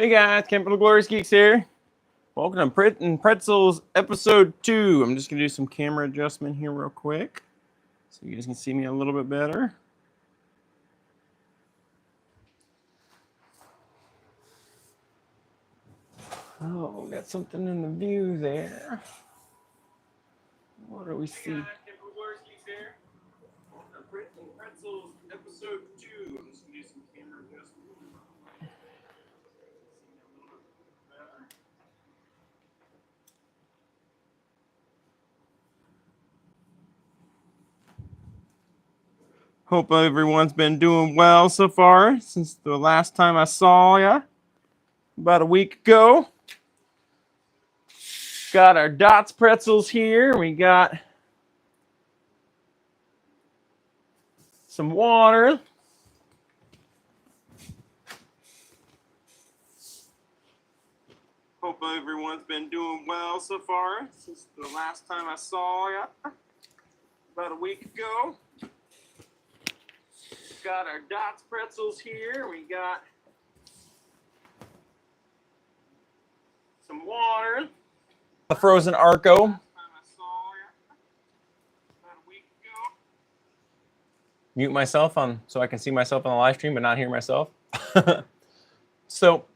Hey guys, Campbell Glorious Geeks here. Welcome to Print Pretzels episode 2. I'm just going to do some camera adjustment here real quick so you guys can see me a little bit better. Oh, got something in the view there. What do we see? Hey guys, Campbell Glorious Geeks here. Welcome to Print Pretzels episode 2. I'm just going to do some camera adjustment. Hope everyone's been doing well so far since the last time I saw ya about a week ago. Got our Dots pretzels here. We got some water. Hope everyone's been doing well so far since the last time I saw ya about a week ago. Got our Dots pretzels here. We got some water. The Phrozen Arco. Mute myself on so I can see myself on the live stream but not hear myself. So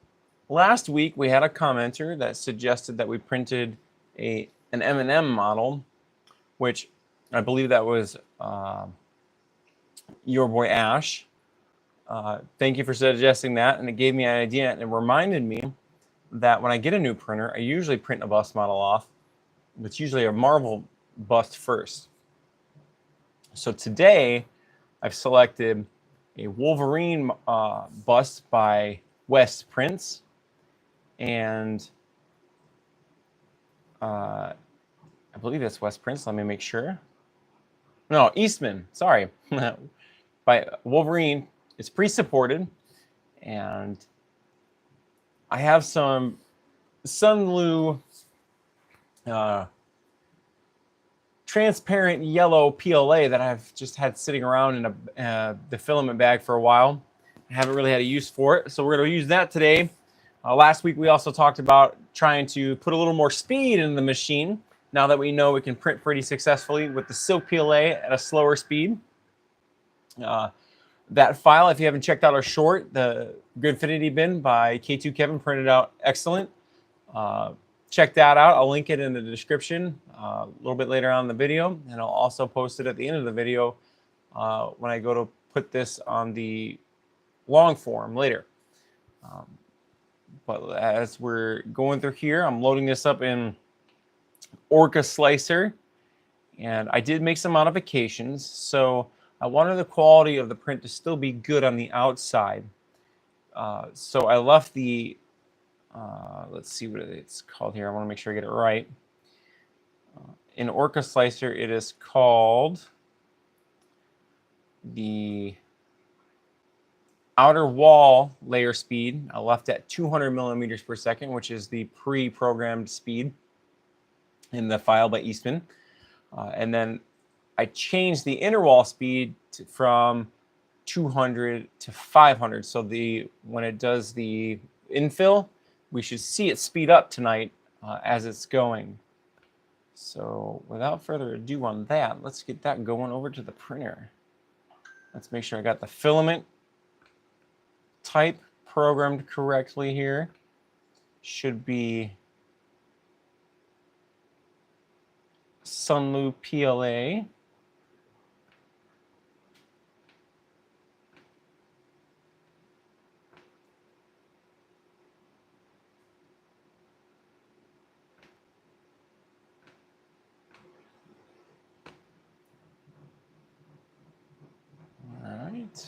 last week we had a commenter that suggested that we printed an M&M model, which I believe that was your boy Ash. Thank you for suggesting that, and it gave me an idea, and it reminded me that when I get a new printer, I usually print a bust model off. It's usually a Marvel bust first. So today I've selected a Wolverine bust by West Prints, and I believe that's West Prints. Let me make sure. No, Eastman. Sorry. By Wolverine. It's pre-supported, and I have some Sunlu transparent yellow PLA that I've just had sitting around in the filament bag for a while. I haven't really had a use for it, so we're going to use that today. Last week we also talked about trying to put a little more speed in the machine now that we know we can print pretty successfully with the silk PLA at a slower speed. That file, if you haven't checked out our short, the Gridfinity bin by K2 Kevin, printed out excellent. Check that out. I'll link it in the description a little bit later on in the video, and I'll also post it at the end of the video when I go to put this on the long form later. But as we're going through here, I'm loading this up in Orca Slicer, and I did make some modifications. So I wanted the quality of the print to still be good on the outside. So I left the, let's see what it's called here. I want to make sure I get it right. In Orca Slicer, it is called the outer wall layer speed. I left at 200 millimeters per second, which is the pre-programmed speed in the file by Eastman. And then I changed the inner wall speed from 200 to 500. So when it does the infill, we should see it speed up tonight as it's going. So without further ado on that, let's get that going over to the printer. Let's make sure I got the filament type programmed correctly here. Should be Sunlu PLA. All right.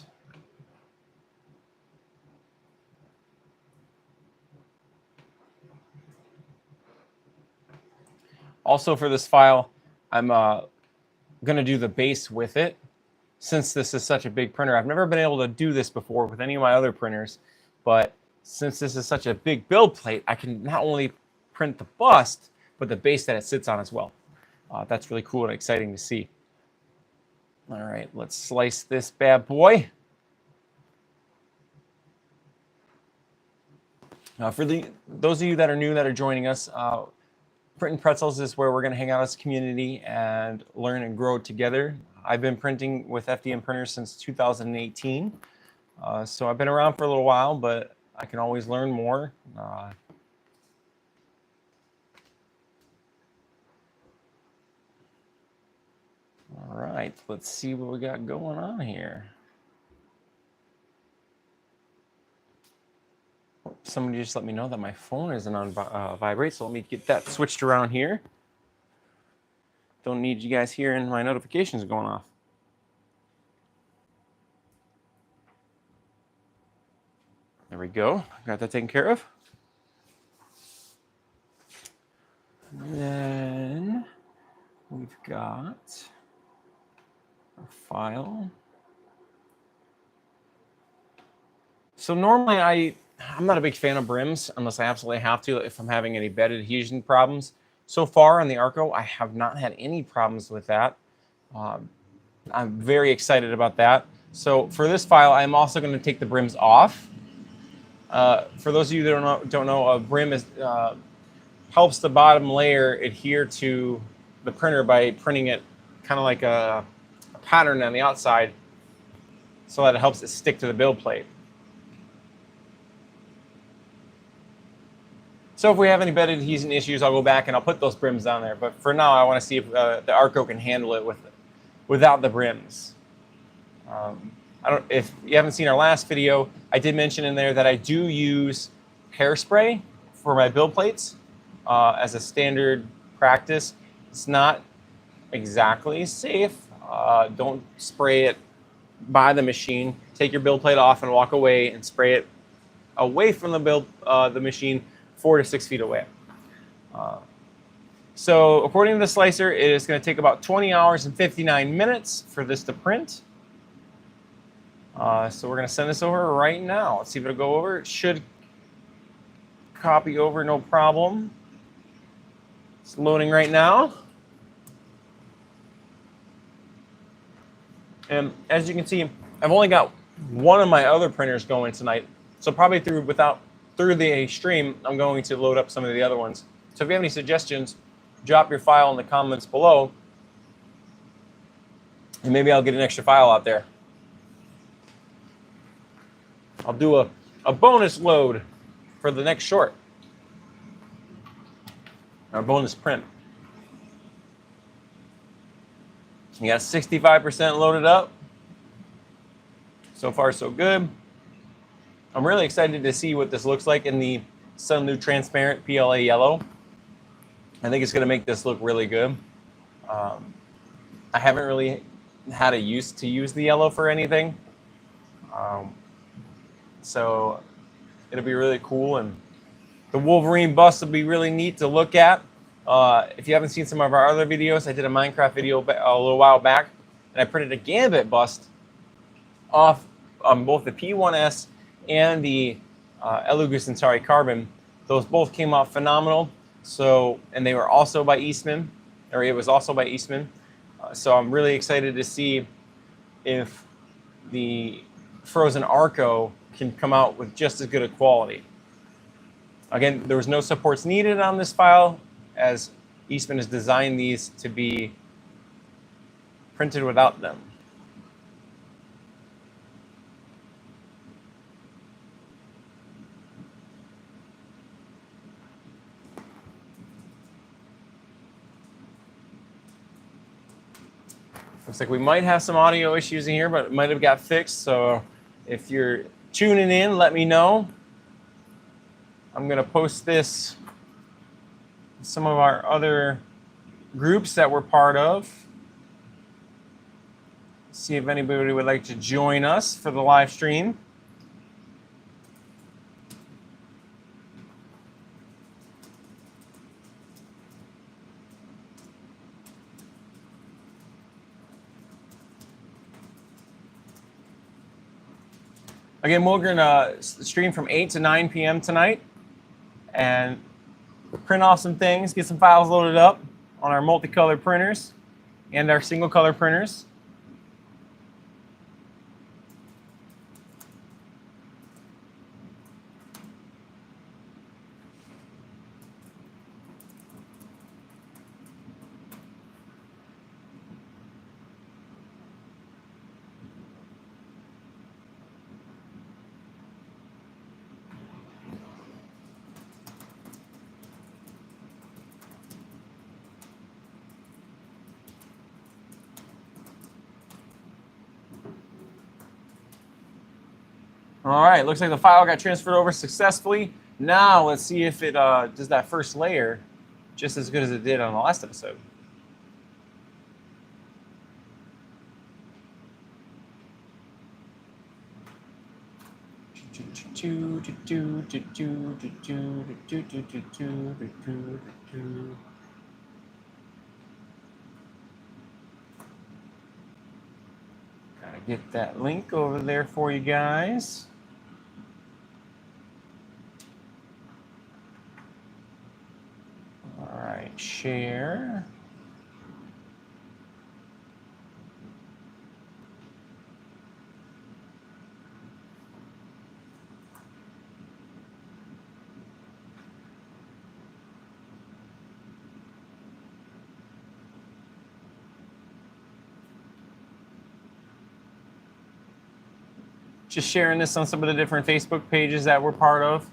Also for this file, I'm going to do the base with it. Since this is such a big printer, I've never been able to do this before with any of my other printers, but since this is such a big build plate, I can not only print the bust, but the base that it sits on as well. That's really cool and exciting to see. All right, let's slice this bad boy. For those of you that are new that are joining us, Print Pretzels is where we're going to hang out as a community and learn and grow together. I've been printing with FDM printers since 2018, so I've been around for a little while, but I can always learn more. All right, let's see what we got going on here. Somebody just let me know that my phone isn't on vibrate, so let me get that switched around here. Don't need you guys hearing my notifications going off. There we go. Got that taken care of. And then we've got our file. So normally I'm not a big fan of brims unless I absolutely have to, if I'm having any bed adhesion problems. So far on the Arco, I have not had any problems with that. I'm very excited about that. So for this file, I'm also going to take the brims off. For those of you that don't know, a brim helps the bottom layer adhere to the printer by printing it kind of like a pattern on the outside, so that it helps it stick to the build plate. So if we have any bed adhesion issues, I'll go back and I'll put those brims down there. But for now, I want to see if the Arco can handle it without the brims. If you haven't seen our last video, I did mention in there that I do use hairspray for my build plates as a standard practice. It's not exactly safe. Don't spray it by the machine. Take your build plate off and walk away and spray it away from the machine 4 to 6 feet away. So according to the slicer, it is going to take about 20 hours and 59 minutes for this to print. So we're going to send this over right now. Let's see if it'll go over. It should copy over, no problem. It's loading right now. And as you can see, I've only got one of my other printers going tonight. So probably through the stream, I'm going to load up some of the other ones. So if you have any suggestions, drop your file in the comments below, and maybe I'll get an extra file out there. I'll do a bonus load for the next short, or bonus print. You got 65% loaded up. So far, so good. I'm really excited to see what this looks like in the Sunlu transparent PLA yellow. I think it's going to make this look really good. I haven't really had a use to use the yellow for anything. So it'll be really cool. And the Wolverine bust will be really neat to look at. If you haven't seen some of our other videos, I did a Minecraft video a little while back, and I printed a Gambit bust off both the P1S and the Elugu Centauri Carbon. Those both came out phenomenal. So, and they were also by Eastman, or it was also by Eastman. So I'm really excited to see if the Phrozen Arco can come out with just as good a quality. Again, there was no supports needed on this file, as Eastman has designed these to be printed without them. Looks like we might have some audio issues in here, but it might have got fixed. So if you're tuning in, let me know. I'm going to post this in some of our other groups that we're part of. See if anybody would like to join us for the live stream. Again, we're going to stream from 8 to 9 p.m. tonight and print off some things, get some files loaded up on our multicolor printers and our single color printers. All right, looks like the file got transferred over successfully. Now let's see if it does that first layer just as good as it did on the last episode. Gotta get that link over there for you guys. All right, share. Just sharing this on some of the different Facebook pages that we're part of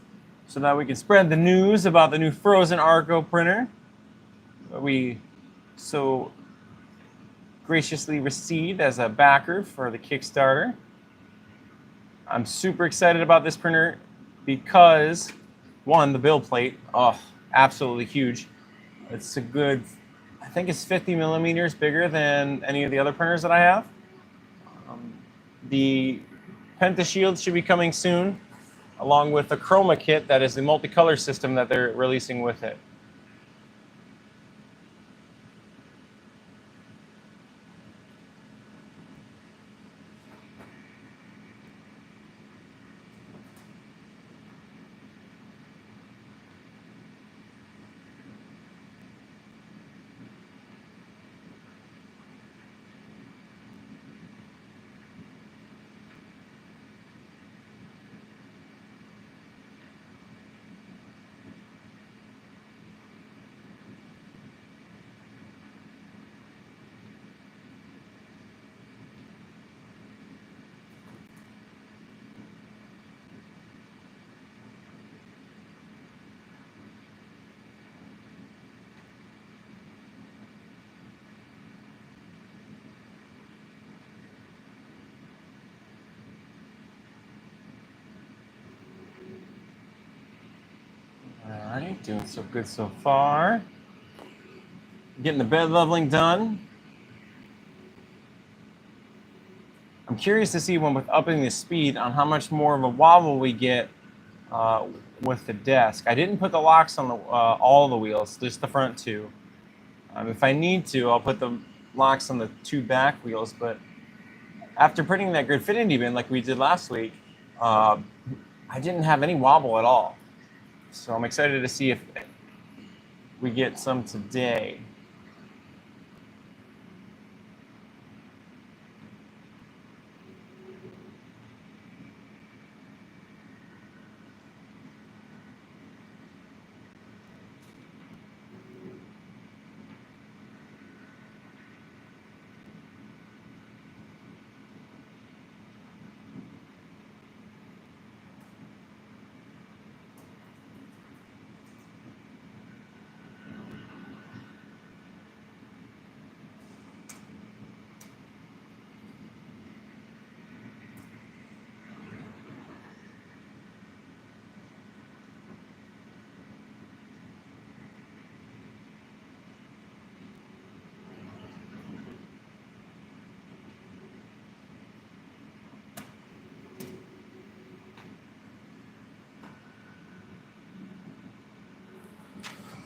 so that we can spread the news about the new Phrozen Arco printer that we so graciously received as a backer for the Kickstarter. I'm super excited about this printer because, one, the build plate, oh, absolutely huge. It's a good, I think it's 50 millimeters bigger than any of the other printers that I have. The Penta Shield should be coming soon, along with the Chroma kit that is the multicolor system that they're releasing with it. Alright, doing so good so far. Getting the bed leveling done. I'm curious to see when with upping the speed on how much more of a wobble we get with the desk. I didn't put the locks on the, all the wheels, just the front two. If I need to, I'll put the locks on the two back wheels, but after printing that Gridfinity bin like we did last week, I didn't have any wobble at all. So I'm excited to see if we get some today.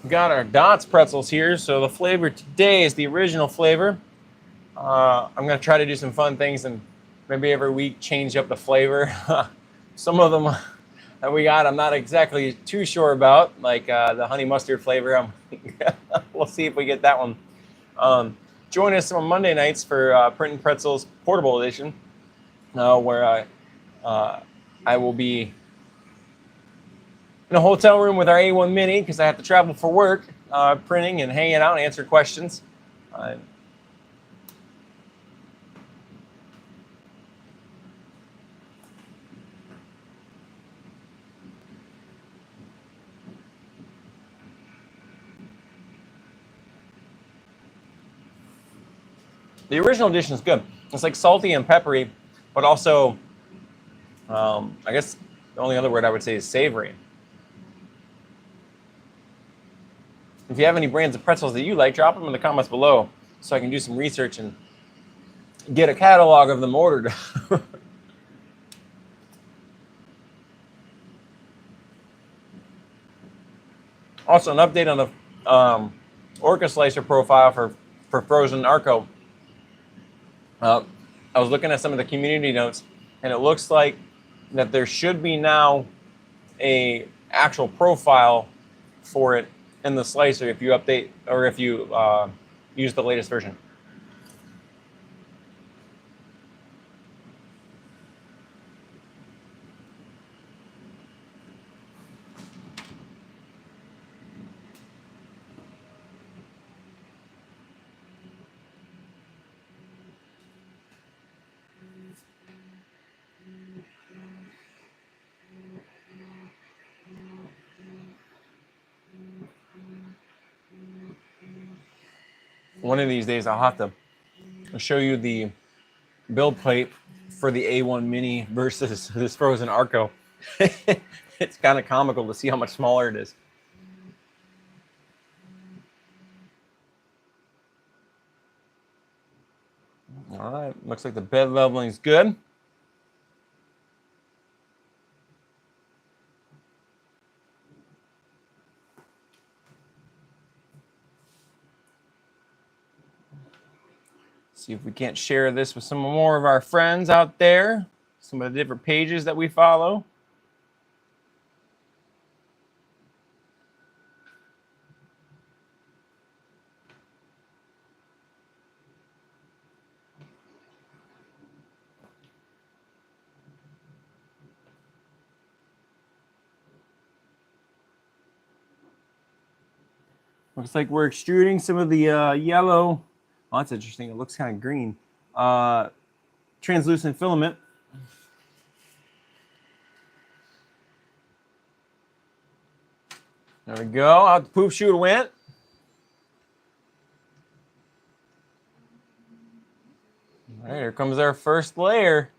We got our Dots pretzels here, so the flavor today is the original flavor. I'm going to try to do some fun things and maybe every week change up the flavor. Some of them that we got I'm not exactly too sure about, like the honey mustard flavor. We'll see if we get that one. Join us on Monday nights for Print Pretzels Portable Edition, where I will be in a hotel room with our A1 Mini because I have to travel for work, printing and hanging out and answer questions. The original edition is good. It's like salty and peppery, but also I guess the only other word I would say is savory. If you have any brands of pretzels that you like, drop them in the comments below so I can do some research and get a catalog of them ordered. Also, an update on the Orca slicer profile for Phrozen Arco. I was looking at some of the community notes, and it looks like that there should be now a actual profile for it in the slicer if you update or if you use the latest version. One of these days I'll have to show you the build plate for the A1 Mini versus this Phrozen Arco. It's kind of comical to see how much smaller it is. All right, looks like the bed leveling is good. See if we can't share this with some more of our friends out there, some of the different pages that we follow. Looks like we're extruding some of the yellow. Oh, that's interesting. It looks kind of green. Translucent filament. There we go. Out the poop chute went. All right, here comes our first layer.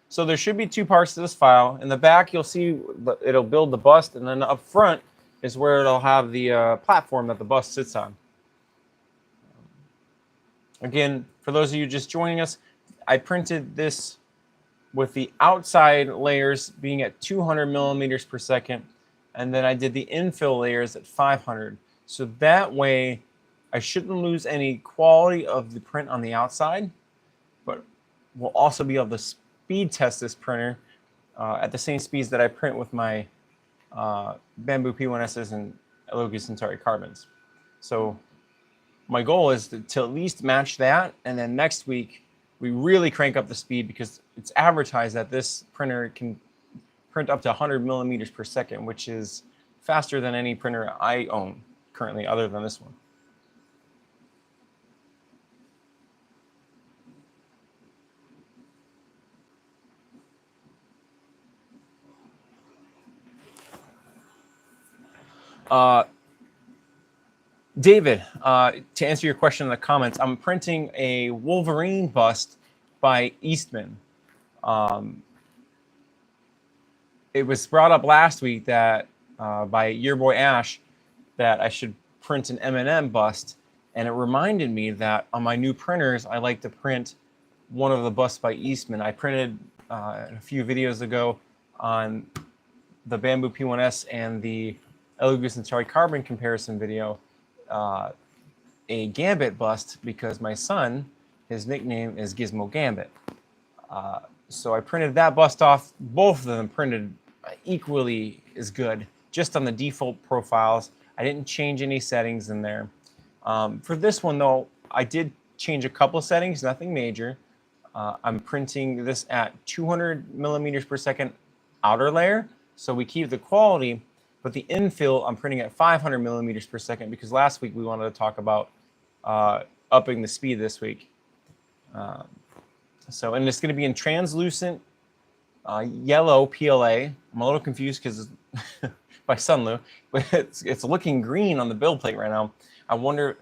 So there should be two parts to this file. In the back, you'll see it'll build the bust, and then up front is where it'll have the platform that the bust sits on. Again, for those of you just joining us, I printed this with the outside layers being at 200 millimeters per second, and then I did the infill layers at 500. So that way, I shouldn't lose any quality of the print on the outside, but we'll also be able to speed test this printer at the same speeds that I print with my Bamboo P1Ss and Elegoo Centauri carbons. So my goal is to at least match that, and then next week we really crank up the speed because it's advertised that this printer can print up to 100 millimeters per second, which is faster than any printer I own currently other than this one. David, to answer your question in the comments, I'm printing a Wolverine bust by Eastman. It was brought up last week that by your boy Ash that I should print an M&M bust, and it reminded me that on my new printers I like to print one of the busts by Eastman. I printed a few videos ago on the Bamboo P1S and the Elegoo Centauri carbon comparison video, a Gambit bust because my son, his nickname is Gizmo Gambit. So I printed that bust off. Both of them printed equally as good, just on the default profiles. I didn't change any settings in there. For this one, though, I did change a couple of settings, nothing major. I'm printing this at 200 millimeters per second outer layer, so we keep the quality, but the infill I'm printing at 500 millimeters per second because last week we wanted to talk about upping the speed this week. And it's going to be in translucent yellow PLA. I'm a little confused because by Sunlu, but it's looking green on the build plate right now. I wonder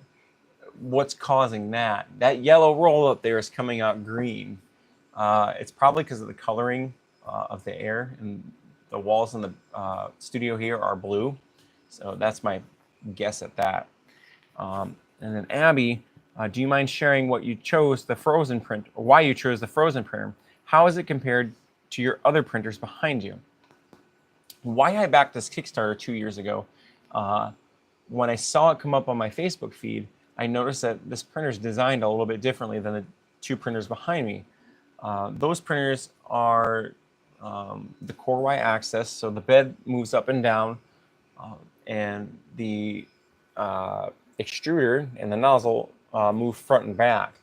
what's causing that. That yellow roll up there is coming out green. It's probably because of the coloring of the air, and the walls in the studio here are blue. So that's my guess at that. And then Abby, do you mind sharing what you chose the Frozen print, or why you chose the Frozen printer? How is it compared to your other printers behind you? Why I backed this Kickstarter 2 years ago, when I saw it come up on my Facebook feed, I noticed that this printer is designed a little bit differently than the two printers behind me. Those printers are the core Y axis, so the bed moves up and down, and the extruder and the nozzle move front and back.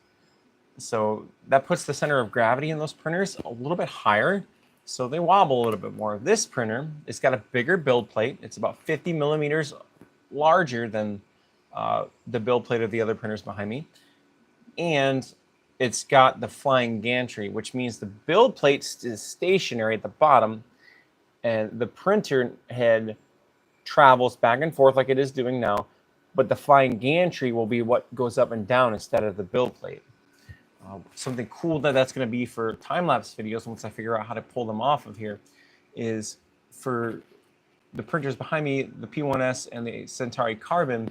So that puts the center of gravity in those printers a little bit higher, so they wobble a little bit more. This printer, it's got a bigger build plate. It's about 50 millimeters larger than the build plate of the other printers behind me. And it's got the flying gantry, which means the build plate is stationary at the bottom, and the printer head travels back and forth like it is doing now, but the flying gantry will be what goes up and down instead of the build plate. Something cool that's going to be for time-lapse videos, once I figure out how to pull them off of here, is for the printers behind me, the P1S and the Centauri Carbon,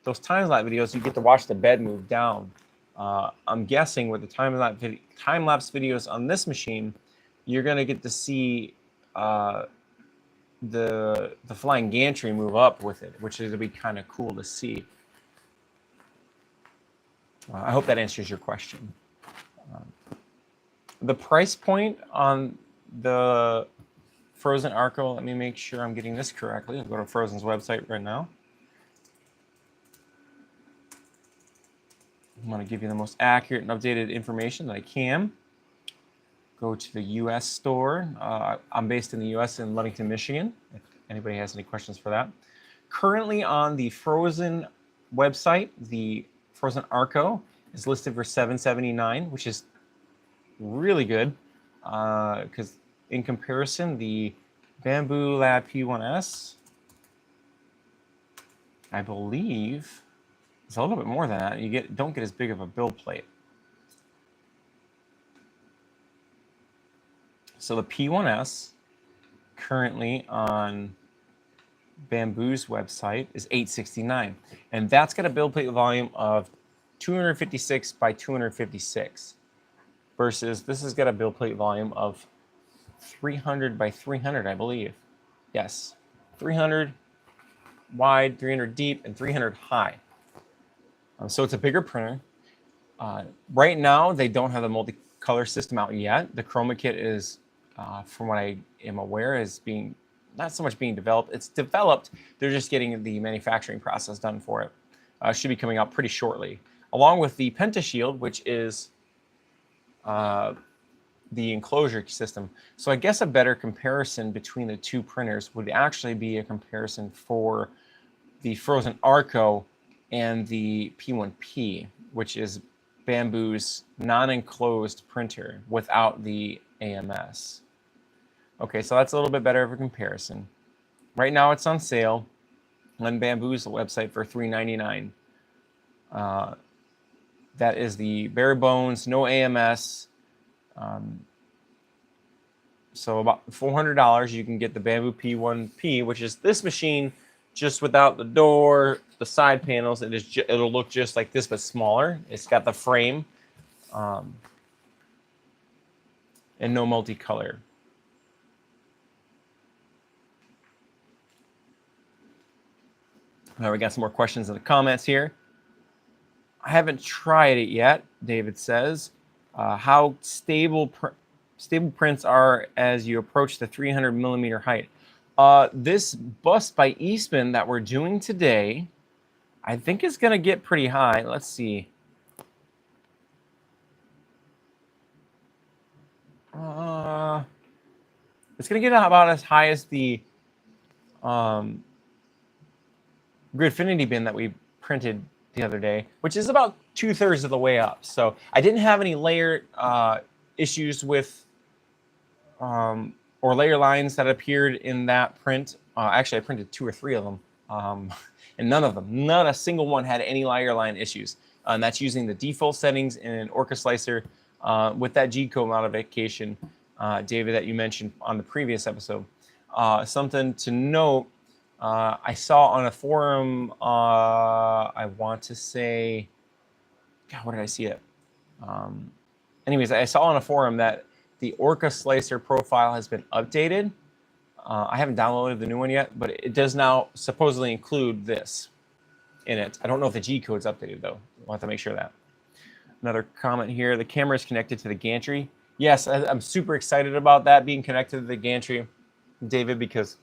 those time-lapse videos, you get to watch the bed move down. I'm guessing with the time-lapse videos on this machine, you're going to get to see the flying gantry move up with it, which is going to be kind of cool to see. I hope that answers your question. The price point on the Phrozen Arco, let me make sure I'm getting this correctly. I'll go to Phrozen's website right now. I'm going to give you the most accurate and updated information that I can. Go to the U.S. store. I'm based in the U.S. in Ludington, Michigan, if anybody has any questions for that. Currently on the Phrozen website, the Phrozen Arco is listed for $779, which is really good because in comparison, the Bamboo Lab P1S, I believe, is a little bit more than that. You don't get as big of a build plate. So the P1S currently on Bamboo's website is $869, and that's got a build plate volume of 256 by 256 versus this has got a build plate volume of 300 by 300, I believe. Yes, 300 wide, 300 deep, and 300 high. So it's a bigger printer. Right now, they don't have the multicolor system out yet. The chroma kit is, from what I am aware, is being not so much being developed. It's developed. They're just getting the manufacturing process done for it. Should be coming out pretty shortly, along with the Pentashield, which is the enclosure system. So I guess a better comparison between the two printers would actually be a comparison for the Phrozen Arco and the P1P, which is Bamboo's non-enclosed printer without the AMS. Okay, so that's a little bit better of a comparison. Right now it's on sale on Bamboo's website for $399. That is the bare bones, no AMS. So about $400, you can get the Bamboo P1P, which is this machine, just without the door, the side panels. It'll look just like this, but smaller. It's got the frame and no multicolor. Now we got some more questions in the comments here. I haven't tried it yet, David says. How stable prints are as you approach the 300 millimeter height? This bust by Eastman that we're doing today, I think is going to get pretty high. Let's see. It's going to get about as high as the Gridfinity bin that we printed the other day, which is about 2/3 of the way up. So I didn't have any layer issues with or layer lines that appeared in that print. Actually, I printed 2 or 3 of them, and not a single one had any layer line issues. And that's using the default settings in an Orca Slicer with that G-code modification. David, that you mentioned on the previous episode. Something to note, I saw on a forum, I want to say, God, where did I see it? Anyways, I saw on a forum that the Orca Slicer profile has been updated. I haven't downloaded the new one yet, but it does now supposedly include this in it. I don't know if the G code's updated, though. We'll have to make sure of that. Another comment here. The camera is connected to the gantry. Yes, I'm super excited about that being connected to the gantry, David, because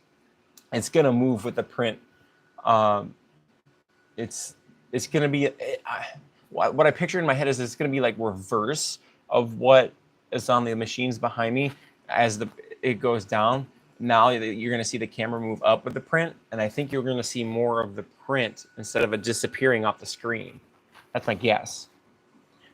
it's going to move with the print. It's going to be... what I picture in my head is it's going to be like reverse of what is on the machines behind me as it goes down. Now you're going to see the camera move up with the print, and I think you're going to see more of the print instead of it disappearing off the screen. That's my guess.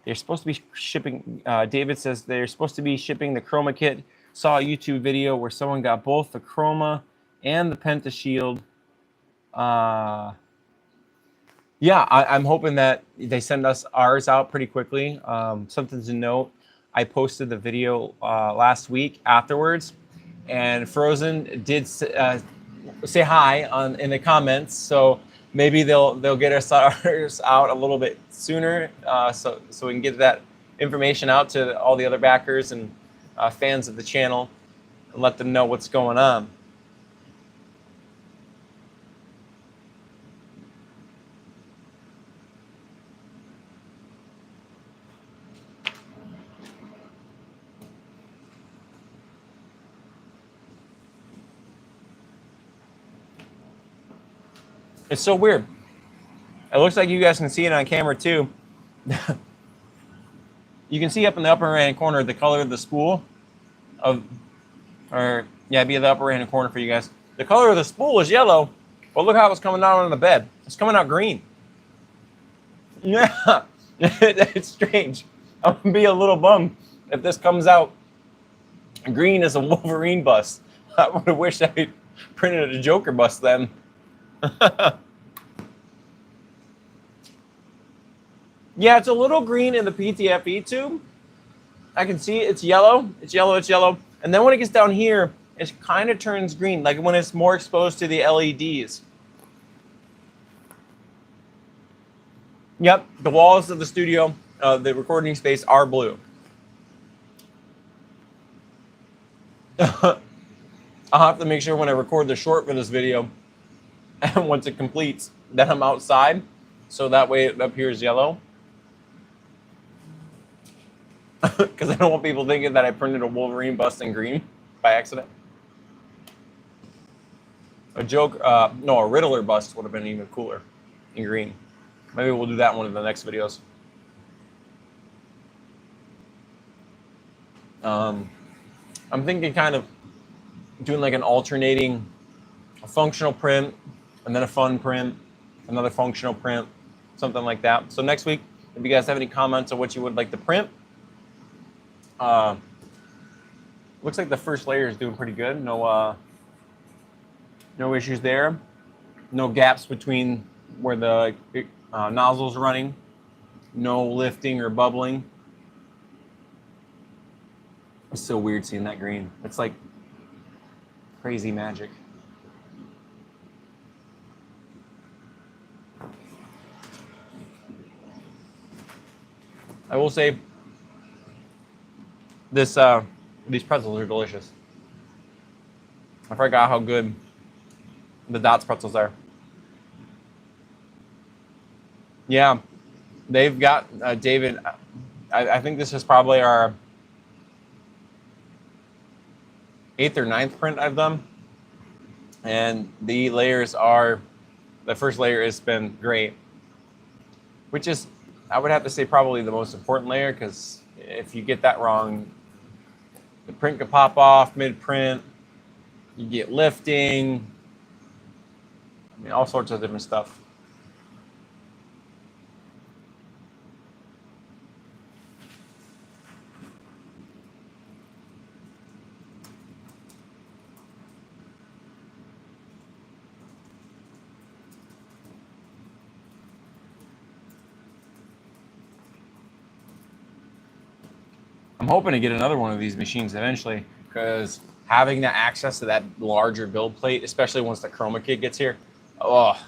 They're supposed to be shipping, David says they're supposed to be shipping the Chroma kit. Saw a YouTube video where someone got both the Chroma and the Pentashield. Yeah, I'm hoping that they send us ours out pretty quickly. Something to note, I posted the video last week afterwards, and Frozen did say hi in the comments, so maybe they'll get us ours out a little bit sooner, so we can get that information out to all the other backers and fans of the channel and let them know what's going on. It's so weird. It looks like you guys can see it on camera too. You can see up in the upper right-hand corner the color of the spool it'd be the upper right-hand corner for you guys. The color of the spool is yellow, but look how it's coming out on the bed. It's coming out green. Yeah, it's strange. I'm gonna be a little bummed if this comes out green as a Wolverine bust. I would have wished I printed a Joker bust then. Yeah, it's a little green in the PTFE tube. I can see it's yellow. It's yellow. It's yellow. And then when it gets down here, it kind of turns green, like when it's more exposed to the LEDs. Yep, the walls of the studio, the recording space, are blue. I'll have to make sure when I record the short for this video, and once it completes, that I'm outside, so that way it appears yellow. Because I don't want people thinking that I printed a Wolverine bust in green by accident. A Riddler bust would have been even cooler in green. Maybe we'll do that in one of the next videos. I'm thinking kind of doing like an alternating, a functional print, and then a fun print, another functional print, something like that. So next week, if you guys have any comments on what you would like to print, looks like the first layer is doing pretty good. No issues there. No gaps between where the nozzle's running. No lifting or bubbling. It's so weird seeing that green. It's like crazy magic. I will say these pretzels are delicious. I forgot how good the Dots pretzels are. Yeah, they've got David. I think this is probably our 8th or 9th print I've done, and the first layer has been great, which is, I would have to say, probably the most important layer, because if you get that wrong, the print could pop off mid-print, you get lifting, I mean, all sorts of different stuff. I'm I'm hoping to get another one of these machines eventually, because having that access to that larger build plate, especially once the chroma kit gets here, oh,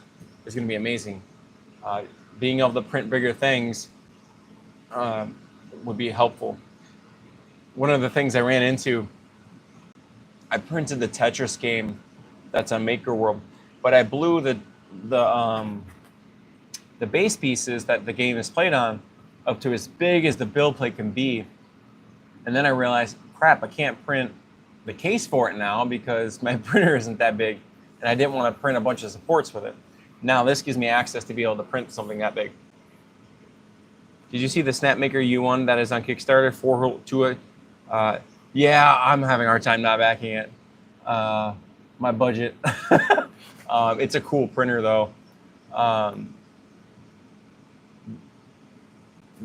it's going to be amazing. Being able to print bigger things would be helpful. One of the things I ran into, I printed the Tetris game that's on Maker World, but I blew the base pieces that the game is played on up to as big as the build plate can be. And then I realized, crap, I can't print the case for it now because my printer isn't that big, and I didn't want to print a bunch of supports with it. Now this gives me access to be able to print something that big. Did you see the Snapmaker U1 that is on Kickstarter? Yeah, I'm having a hard time not backing it. My budget. It's a cool printer though.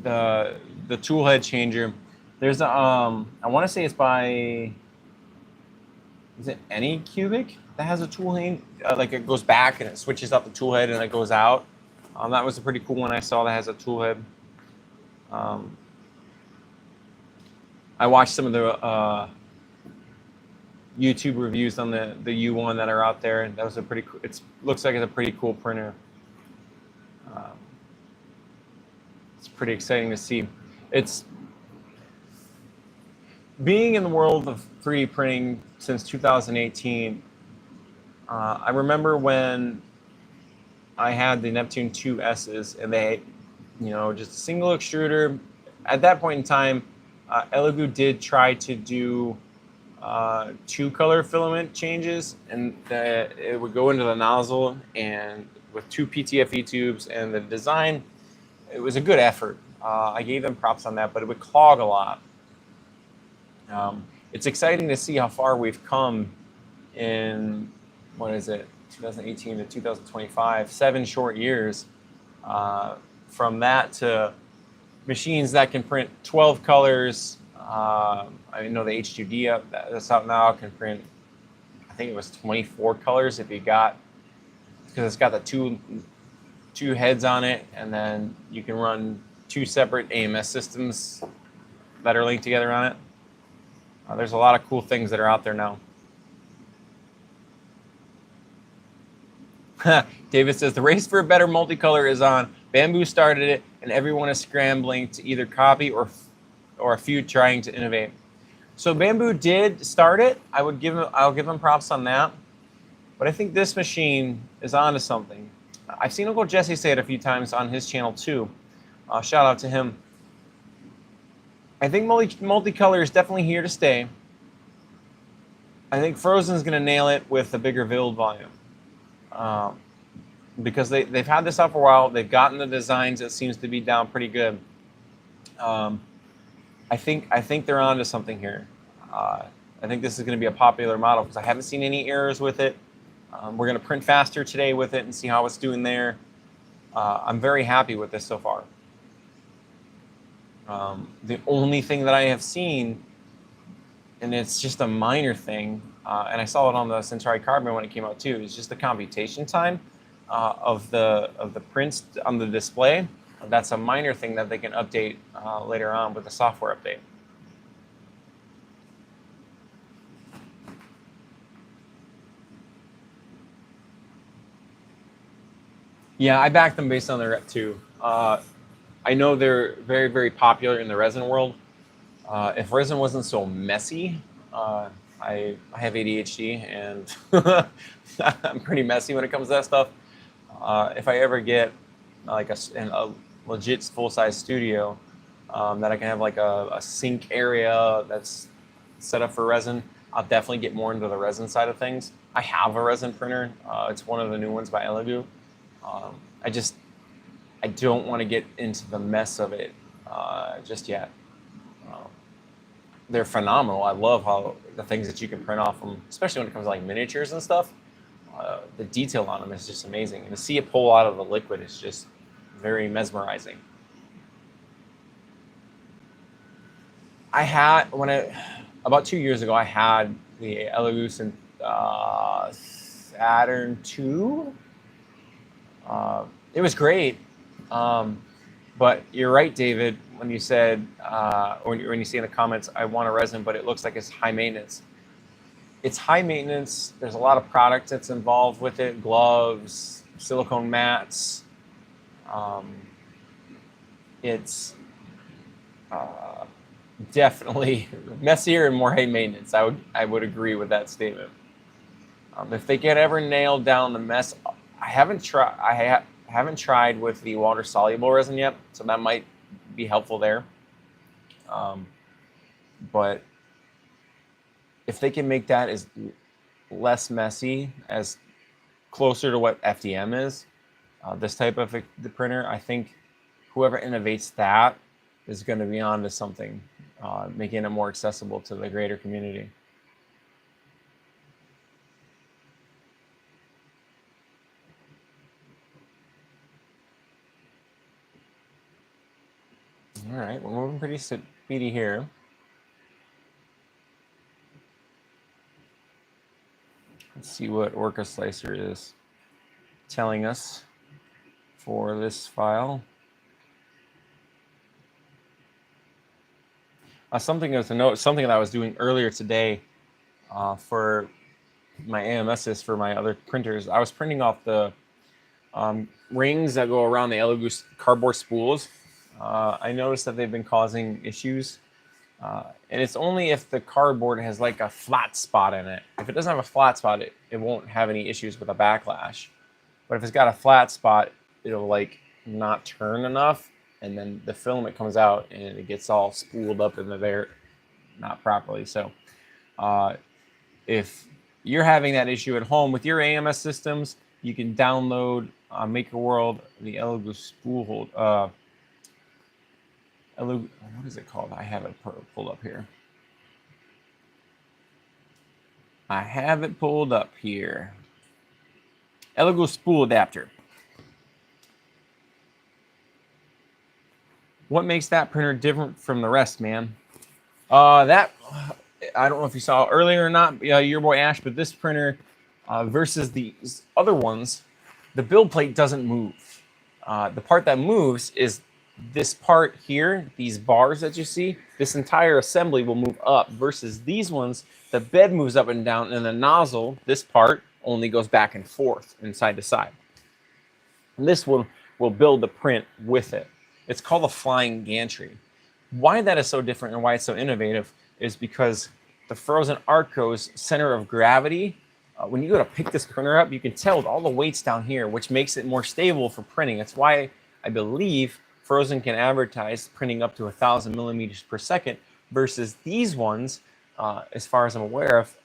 The tool head changer. There's a I want to say it's by, is it Anycubic that has a tool head? Like it goes back and it switches up the tool head and it goes out. That was a pretty cool one I saw that has a tool head. I watched some of the YouTube reviews on the U1 that are out there, and that was a pretty cool, looks like it's a pretty cool printer. It's pretty exciting to see. It's being in the world of 3D printing since 2018. I remember when I had the Neptune 2S's and they, just a single extruder. At that point in time, Elegoo did try to do 2-color filament changes, and it would go into the nozzle and with 2 PTFE tubes, and the design, it was a good effort. I gave them props on that, but it would clog a lot. It's exciting to see how far we've come in, 2018 to 2025, 7 short years. From that to machines that can print 12 colors. I know the H2D that's out now can print, I think it was 24 colors if you got, because it's got the two heads on it, and then you can run 2 separate AMS systems that are linked together on it. There's a lot of cool things that are out there now. David says, the race for a better multicolor is on. Bamboo started it, and everyone is scrambling to either copy or a few trying to innovate. So Bamboo did start it. I'll give them props on that. But I think this machine is onto something. I've seen Uncle Jesse say it a few times on his channel too. Shout out to him. I think multicolor is definitely here to stay. I think Frozen's going to nail it with a bigger build volume. Because they've had this out for a while. They've gotten the designs that seems to be down pretty good. I think they're onto something here. I think this is going to be a popular model because I haven't seen any errors with it. We're going to print faster today with it and see how it's doing there. I'm very happy with this so far. The only thing that I have seen, and it's just a minor thing, and I saw it on the Centauri Carbon when it came out too, is just the computation time of the prints on the display. That's a minor thing that they can update later on with the software update. Yeah, I back them based on their rep too. I know they're very, very popular in the resin world. If resin wasn't so messy, I have ADHD and I'm pretty messy when it comes to that stuff. If I ever get like a legit full-size studio that I can have like a sink area that's set up for resin, I'll definitely get more into the resin side of things. I have a resin printer. It's one of the new ones by Elegoo. I don't want to get into the mess of it just yet. They're phenomenal. I love how the things that you can print off them, especially when it comes to like miniatures and stuff. The detail on them is just amazing. And to see it pull out of the liquid is just very mesmerizing. About 2 years ago, I had the Elegoo Saturn II. It was great. But you're right, David. when you said, when you see in the comments, I want a resin, but it looks like it's high maintenance. It's high maintenance. There's a lot of product that's involved with it, gloves, silicone mats. It's definitely messier and more high maintenance. I would agree with that statement. If they can ever nail down the mess, I haven't tried with the water soluble resin yet, so that might be helpful there. But if they can make that as less messy, as closer to what FDM is, this type of the printer, I think whoever innovates that is going to be on to something, making it more accessible to the greater community. All right, we're moving pretty speedy here. Let's see what Orca Slicer is telling us for this file. Something to note, something that I was doing earlier today for my AMSs for my other printers, I was printing off the rings that go around the Elegoo cardboard spools. I noticed that they've been causing issues. And it's only if the cardboard has like a flat spot in it. If it doesn't have a flat spot, it won't have any issues with a backlash. But if it's got a flat spot, it'll like not turn enough, and then the filament comes out and it gets all spooled up in there, not properly. So if you're having that issue at home with your AMS systems, you can download MakerWorld, the Elegoo spool hold. What is it called? I have it pulled up here. Elegoo spool adapter. What makes that printer different from the rest, man? That I don't know if you saw earlier or not, your boy Ash, but this printer versus these other ones, the build plate doesn't move. The part that moves is this part here, these bars that you see. This entire assembly will move up, versus these ones, the bed moves up and down, and the nozzle, this part, only goes back and forth and side to side. And this one will build the print with it. It's called a flying gantry. Why that is so different and why it's so innovative is because the Phrozen Arco's center of gravity, when you go to pick this printer up, you can tell with all the weights down here, which makes it more stable for printing. That's why I believe Phrozen can advertise printing up to 1,000 millimeters per second, versus these ones, as far as I'm aware of,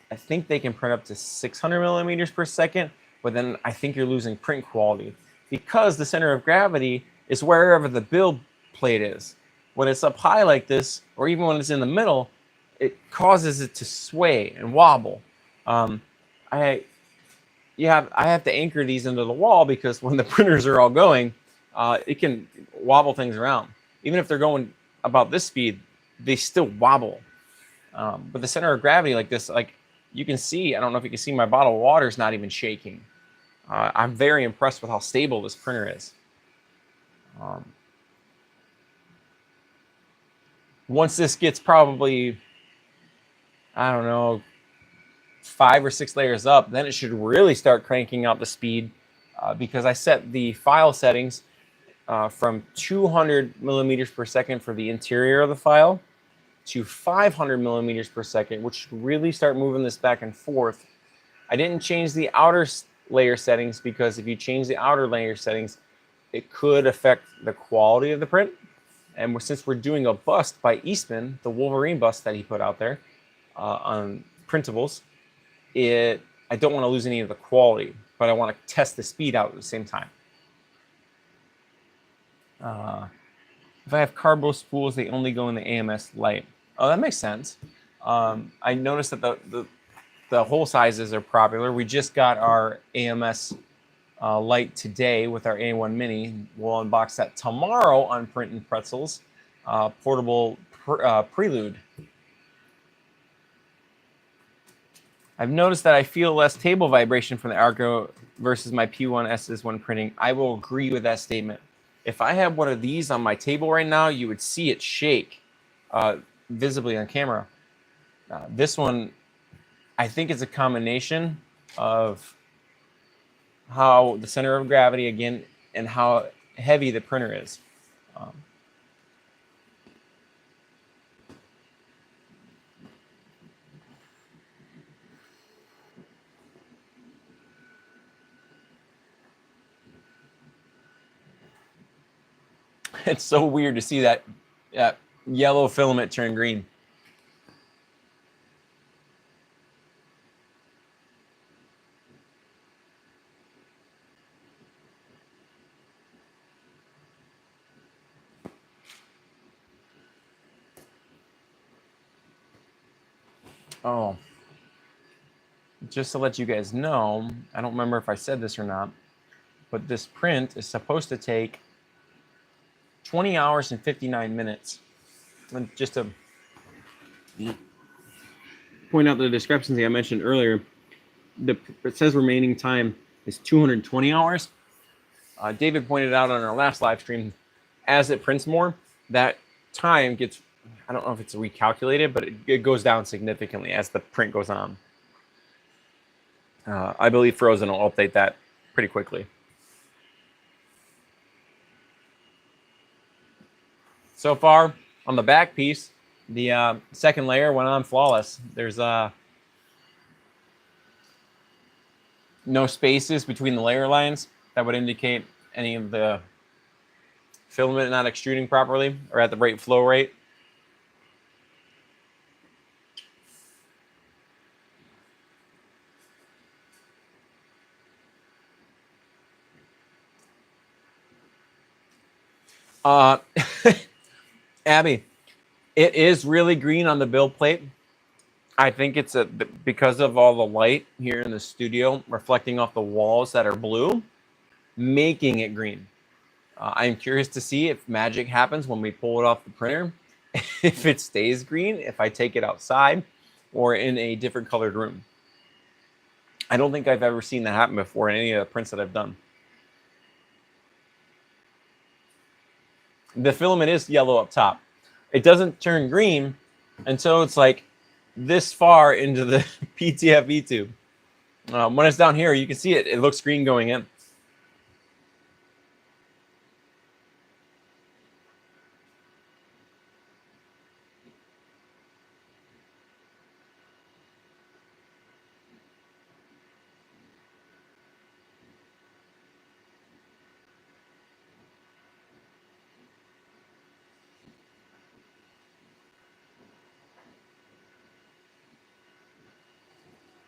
I think they can print up to 600 millimeters per second, but then I think you're losing print quality because the center of gravity is wherever the build plate is. When it's up high like this, or even when it's in the middle, it causes it to sway and wobble. I have to anchor these into the wall because when the printers are all going, it can wobble things around. Even if they're going about this speed, they still wobble. But the center of gravity like this, like you can see, I don't know if you can see, my bottle of water is not even shaking. I'm very impressed with how stable this printer is. Once this gets probably, I don't know, 5 or 6 layers up, then it should really start cranking out the speed because I set the file settings from 200 millimeters per second for the interior of the file to 500 millimeters per second, which should really start moving this back and forth. I didn't change the outer layer settings because if you change the outer layer settings, it could affect the quality of the print. And since we're doing a bust by Eastman, the Wolverine bust that he put out there on printables, I don't want to lose any of the quality, but I want to test the speed out at the same time. If I have carbo spools, they only go in the AMS light. Oh, that makes sense. I noticed that the hole sizes are popular. We just got our AMS light today with our A1 Mini. We'll unbox that tomorrow on Print Pretzels, portable prelude. I've noticed that I feel less table vibration from the Arco versus my P1S's when printing. I will agree with that statement. If I had one of these on my table right now, you would see it shake visibly on camera. This one, I think it's a combination of how the center of gravity again and how heavy the printer is. It's so weird to see that yellow filament turn green. Oh, just to let you guys know, I don't remember if I said this or not, but this print is supposed to take 20 hours and 59 minutes. And just to point out the discrepancy I mentioned earlier, it says remaining time is 220 hours. David pointed out on our last live stream, as it prints more, that time gets, I don't know if it's recalculated, but it goes down significantly as the print goes on. I believe Phrozen will update that pretty quickly. So far, on the back piece, the second layer went on flawless. There's no spaces between the layer lines that would indicate any of the filament not extruding properly or at the right flow rate. Abby, it is really green on the build plate. I think it's because of all the light here in the studio reflecting off the walls that are blue, making it green. I'm curious to see if magic happens when we pull it off the printer, if it stays green, if I take it outside or in a different colored room. I don't think I've ever seen that happen before in any of the prints that I've done. The filament is yellow up top. It doesn't turn green until it's like this far into the PTFE tube. When it's down here, you can see it. It looks green going in.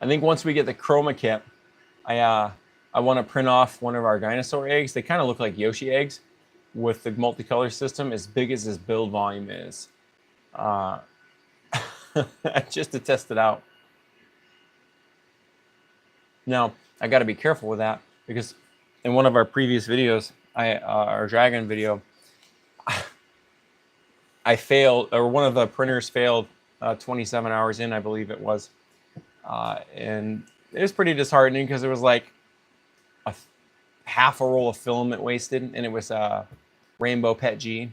I think once we get the chroma kit, I want to print off one of our dinosaur eggs. They kind of look like Yoshi eggs with the multicolor system as big as this build volume is. Just to test it out. Now, I got to be careful with that because in one of our previous videos, our dragon video, I failed, or one of the printers failed 27 hours in, I believe it was. And it was pretty disheartening because it was like half a roll of filament wasted, and it was Rainbow Pet G.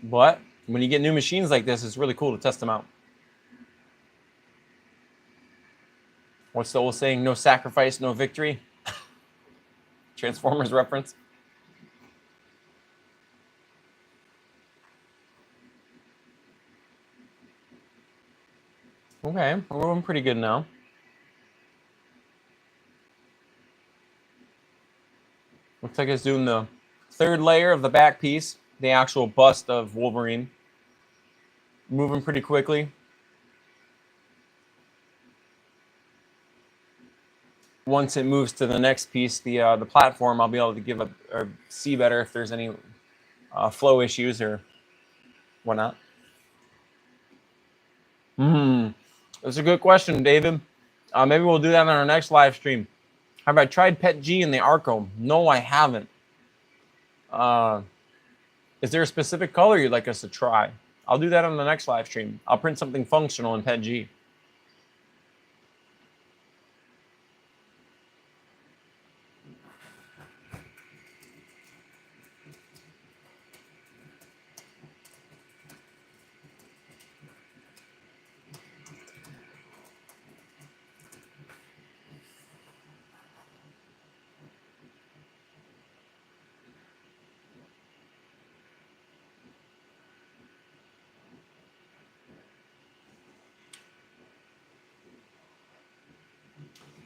But when you get new machines like this, it's really cool to test them out. What's the old saying? No sacrifice, no victory. Transformers reference. Okay, we're moving pretty good now. Looks like it's doing the third layer of the back piece, the actual bust of Wolverine. Moving pretty quickly. Once it moves to the next piece, the platform, I'll be able to give or see better if there's any flow issues or whatnot. That's a good question, David. Maybe we'll do that on our next live stream. Have I tried Pet G in the Arco? No, I haven't. Is there a specific color you'd like us to try? I'll do that on the next live stream. I'll print something functional in PETG.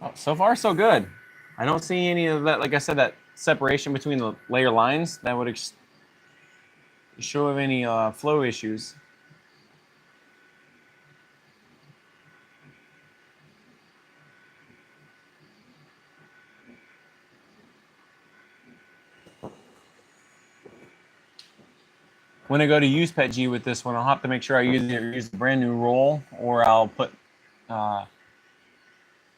Oh, so far, so good. I don't see any of that, like I said, that separation between the layer lines that would show of any flow issues. When I go to use PETG with this one, I'll have to make sure I use a brand new roll, or I'll put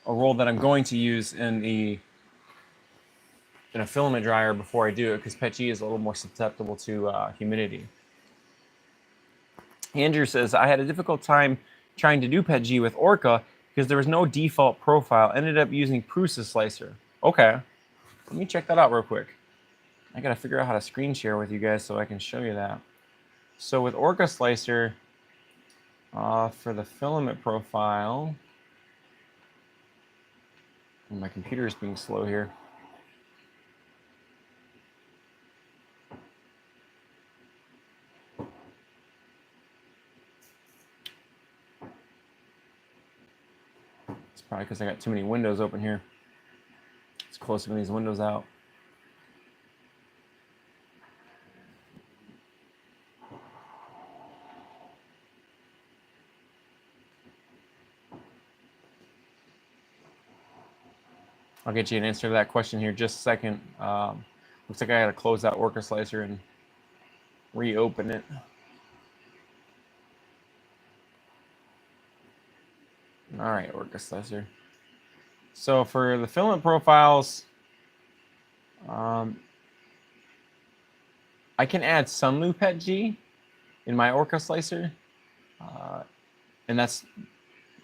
a roll that I'm going to use in a filament dryer before I do it, because PETG is a little more susceptible to humidity. Andrew says, I had a difficult time trying to do PETG with Orca because there was no default profile. Ended up using Prusa Slicer. Okay, let me check that out real quick. I gotta figure out how to screen share with you guys so I can show you that. So with Orca Slicer, for the filament profile, my computer is being slow here. It's probably because I got too many windows open here. It's closing these windows out. I'll get you an answer to that question here in just a second. Looks like I got to close that Orca Slicer and reopen it. All right, Orca Slicer. So for the filament profiles, I can add Sunlu PETG in my Orca Slicer, and that's,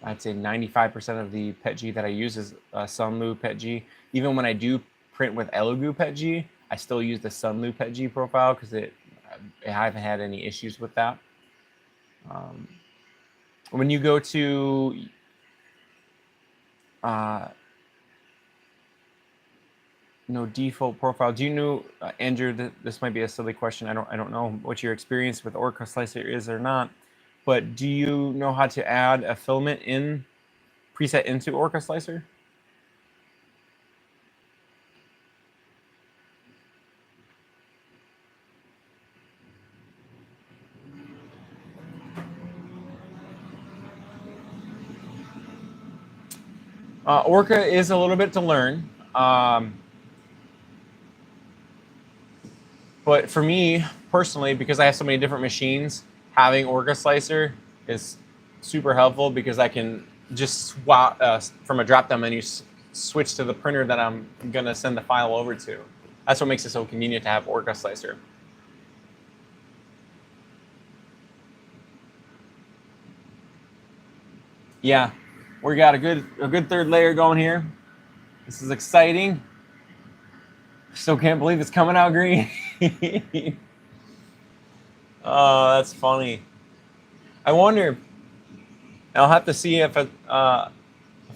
I'd say 95% of the PETG that I use is Sunlu PETG. Even when I do print with Elegoo PETG, I still use the Sunlu PETG profile because I haven't had any issues with that. When you go to no default profile, do you know, Andrew, this might be a silly question. I don't know what your experience with Orca Slicer is or not, but do you know how to add a filament in preset into Orca Slicer? Orca is a little bit to learn. But for me personally, because I have so many different machines, having Orca Slicer is super helpful because I can just swap from a drop-down menu, switch to the printer that I'm gonna send the file over to. That's what makes it so convenient to have Orca Slicer. Yeah, we got a good third layer going here. This is exciting. Still can't believe it's coming out green. Oh, that's funny. I wonder. I'll have to see if I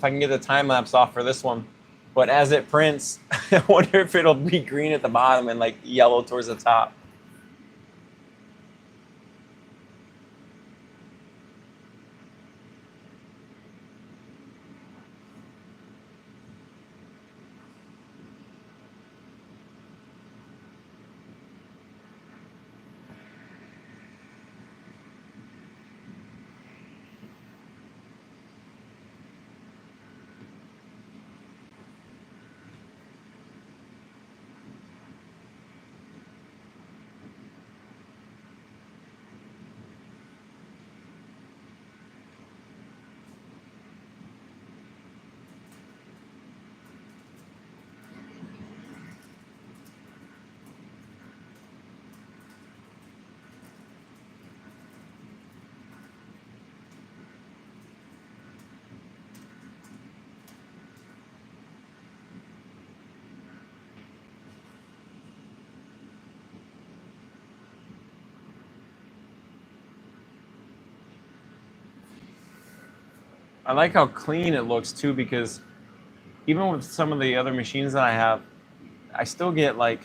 can get the time lapse off for this one. But as it prints, I wonder if it'll be green at the bottom and like yellow towards the top. I like how clean it looks too, because even with some of the other machines that I have, I still get like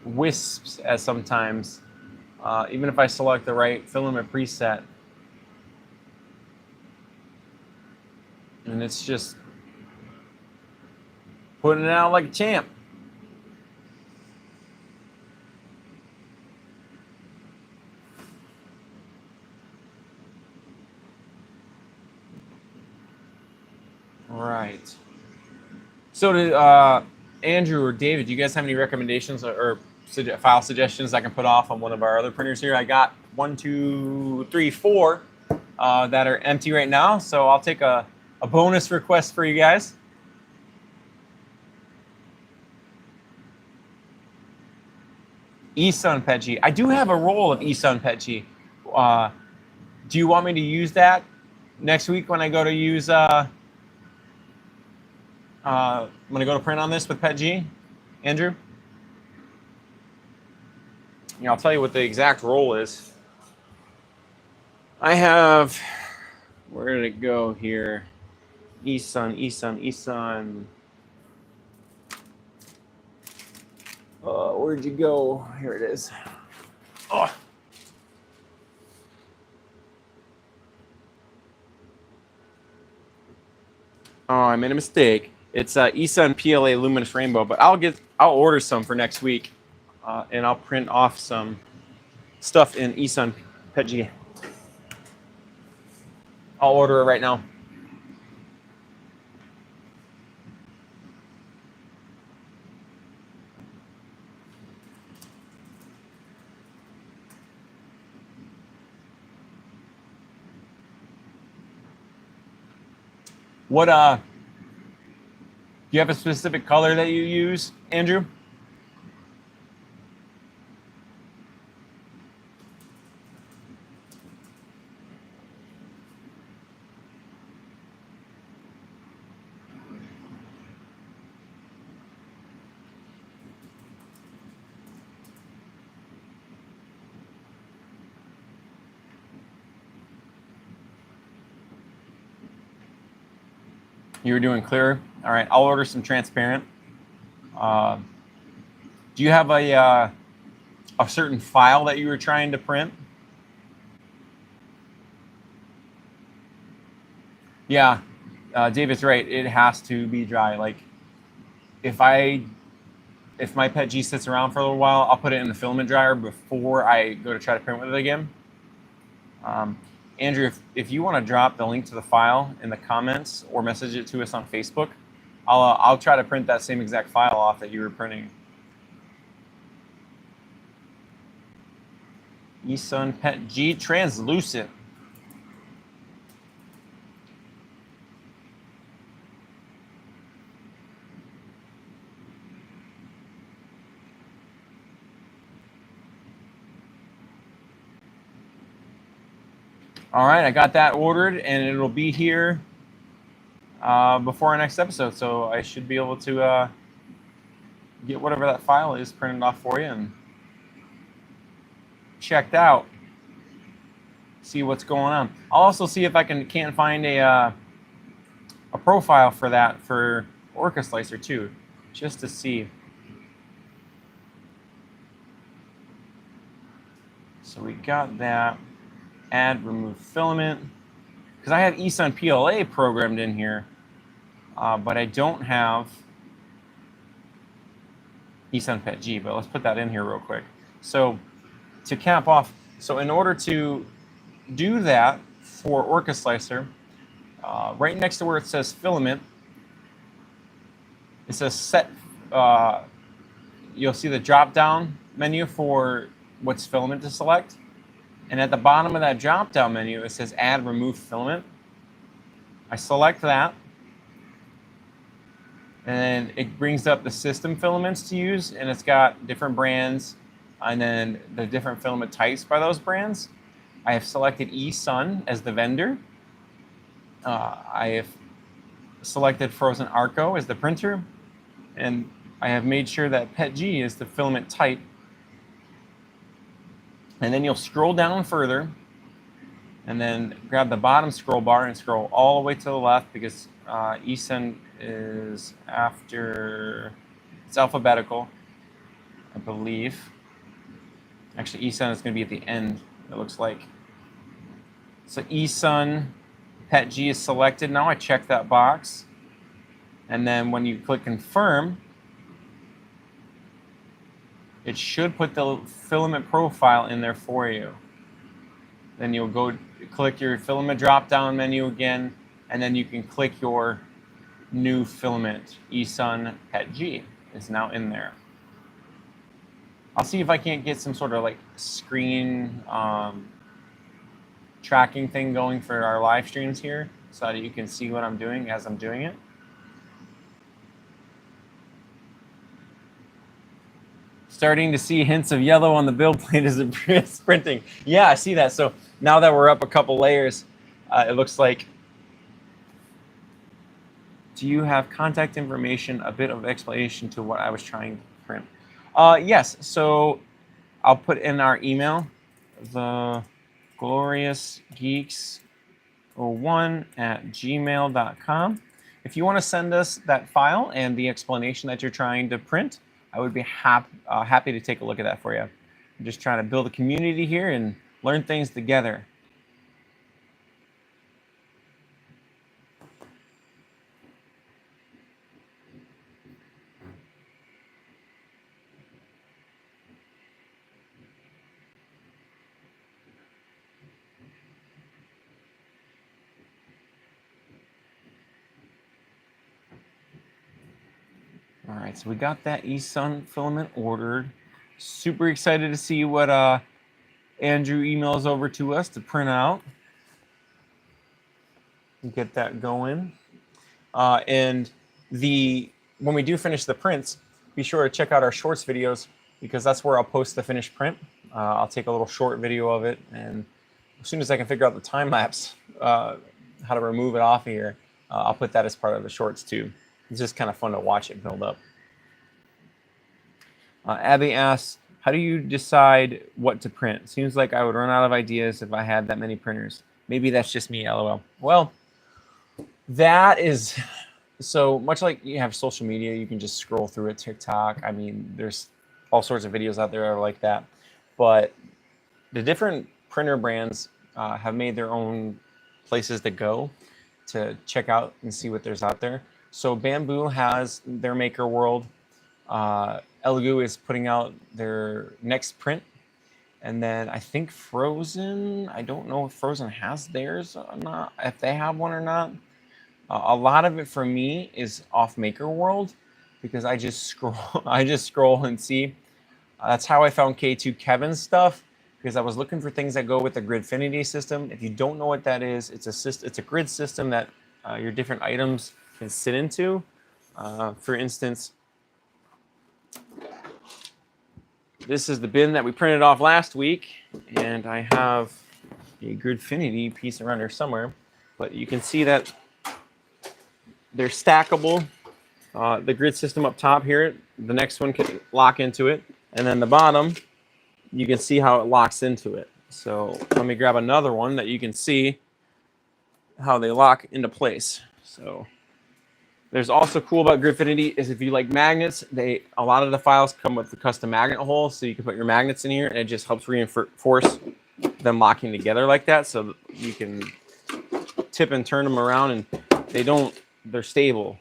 wisps at sometimes, even if I select the right filament preset. And it's just putting it out like a champ. All right. So did Andrew or David, do you guys have any recommendations or file suggestions I can put off on one of our other printers here? I got 1, 2, 3, 4 that are empty right now. So I'll take a bonus request for you guys. eSun PETG. I do have a roll of eSun PETG. Do you want me to use that next week when I go to use I'm going to go to print on this with PETG, Andrew? Yeah, I'll tell you what the exact roll is. I have, where did it go here? eSun. Where'd you go? Here it is. Oh. Oh, I made a mistake. It's eSun PLA Luminous Rainbow, but I'll order some for next week, and I'll print off some stuff in eSun PETG. I'll order it right now. What do you have a specific color that you use, Andrew? You were doing clear. All right, I'll order some transparent. Do you have a certain file that you were trying to print? Yeah, David's right. It has to be dry. Like, if my PETG sits around for a little while, I'll put it in the filament dryer before I go to try to print with it again. Andrew, if you want to drop the link to the file in the comments or message it to us on Facebook, I'll try to print that same exact file off that you were printing. eSun PETG translucent. All right, I got that ordered, and it'll be here before our next episode. So I should be able to get whatever that file is printed off for you and checked out. See what's going on. I'll also see if I can't find a profile for that for Orca Slicer too, just to see. So we got that. Add, remove filament, because I have eSun PLA programmed in here, but I don't have eSun PETG. But let's put that in here real quick. So to cap off, so in order to do that for Orca Slicer, right next to where it says filament, it says set. You'll see the drop-down menu for what's filament to select. And at the bottom of that drop-down menu, it says Add, Remove Filament. I select that. And it brings up the system filaments to use. And it's got different brands and then the different filament types by those brands. I have selected eSun as the vendor. I have selected Phrozen Arco as the printer. And I have made sure that PETG is the filament type. And then you'll scroll down further, and then grab the bottom scroll bar and scroll all the way to the left, because eSend is after, it's alphabetical, I believe. Actually, eSun is going to be at the end, it looks like. So eSun Pet G is selected. Now I check that box. And then when you click confirm, it should put the filament profile in there for you. Then you'll go click your filament drop-down menu again, and then you can click your new filament. eSun Pet G is now in there. I'll see if I can't get some sort of like screen tracking thing going for our live streams here, so that you can see what I'm doing as I'm doing it. Starting to see hints of yellow on the build plate as it's printing. Yeah, I see that. So now that we're up a couple layers, it looks like. Do you have contact information, a bit of explanation to what I was trying to print? Yes, so I'll put in our email, the gloriousgeeks01@gmail.com. If you want to send us that file and the explanation that you're trying to print, I would be happy to take a look at that for you. I'm just trying to build a community here and learn things together. All right, so we got that eSun filament ordered. Super excited to see what Andrew emails over to us to print out. Get that going. And when we do finish the prints, be sure to check out our shorts videos, because that's where I'll post the finished print. I'll take a little short video of it, and as soon as I can figure out the time lapse, how to remove it off of here, I'll put that as part of the shorts too. It's just kind of fun to watch it build up. Abby asks, how do you decide what to print? Seems like I would run out of ideas if I had that many printers. Maybe that's just me, LOL. Well, that is, so much like you have social media, you can just scroll through it, TikTok. I mean, there's all sorts of videos out there that are like that. But the different printer brands have made their own places to go to check out and see what there's out there. So Bamboo has their Maker World. Elegoo is putting out their next print. And then I think Frozen, I don't know if Frozen has theirs or not, if they have one or not. A lot of it for me is off Maker World, because I just scroll and see. That's how I found K2 Kevin's stuff, because I was looking for things that go with the Gridfinity system. If you don't know what that is, it's a grid system that your different items can sit into. For instance, this is the bin that we printed off last week, and I have a Gridfinity piece around here somewhere, but you can see that they're stackable. The grid system up top here, the next one can lock into it, and then the bottom, you can see how it locks into it. So let me grab another one that you can see how they lock into place. So there's also cool about Gridfinity is if you like magnets, a lot of the files come with the custom magnet hole, so you can put your magnets in here, and it just helps reinforce them locking together like that, so you can tip and turn them around, and they're stable.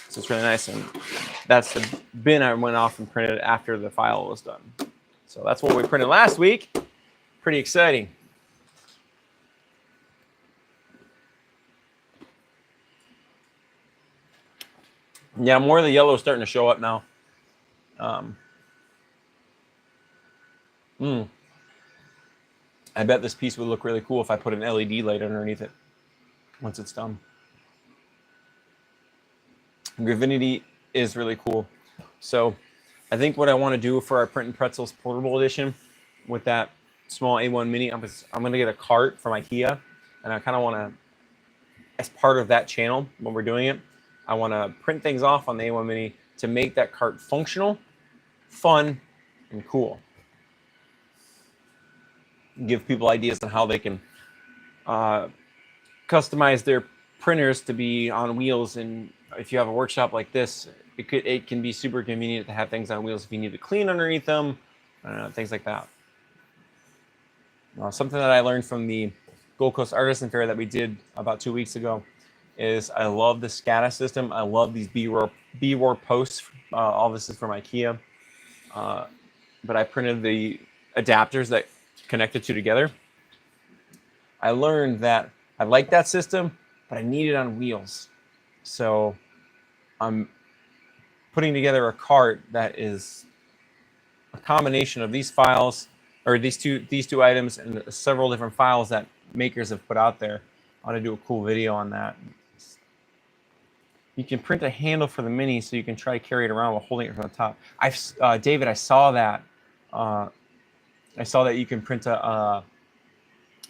So it's really nice, and that's the bin I went off and printed after the file was done. So that's what we printed last week. Pretty exciting. Yeah, more of the yellow is starting to show up now. I bet this piece would look really cool if I put an LED light underneath it once it's done. Gridfinity is really cool. So I think what I want to do for our Print Pretzels Portable Edition with that small A1 Mini, I'm going to get a cart from IKEA, and I kind of want to, as part of that channel, when we're doing it, I want to print things off on the A1 Mini to make that cart functional, fun, and cool. Give people ideas on how they can customize their printers to be on wheels. And if you have a workshop like this, it can be super convenient to have things on wheels if you need to clean underneath them, things like that. Something that I learned from the Gold Coast Artisan Fair that we did about 2 weeks ago is I love the SCADA system. I love these B-Roar posts. All this is from IKEA. But I printed the adapters that connect the two together. I learned that I like that system, but I need it on wheels. So I'm putting together a cart that is a combination of these files, or these two items, and several different files that makers have put out there. I want to do a cool video on that. You can print a handle for the Mini, so you can try to carry it around while holding it from the top. David, I saw that. I saw that you can print a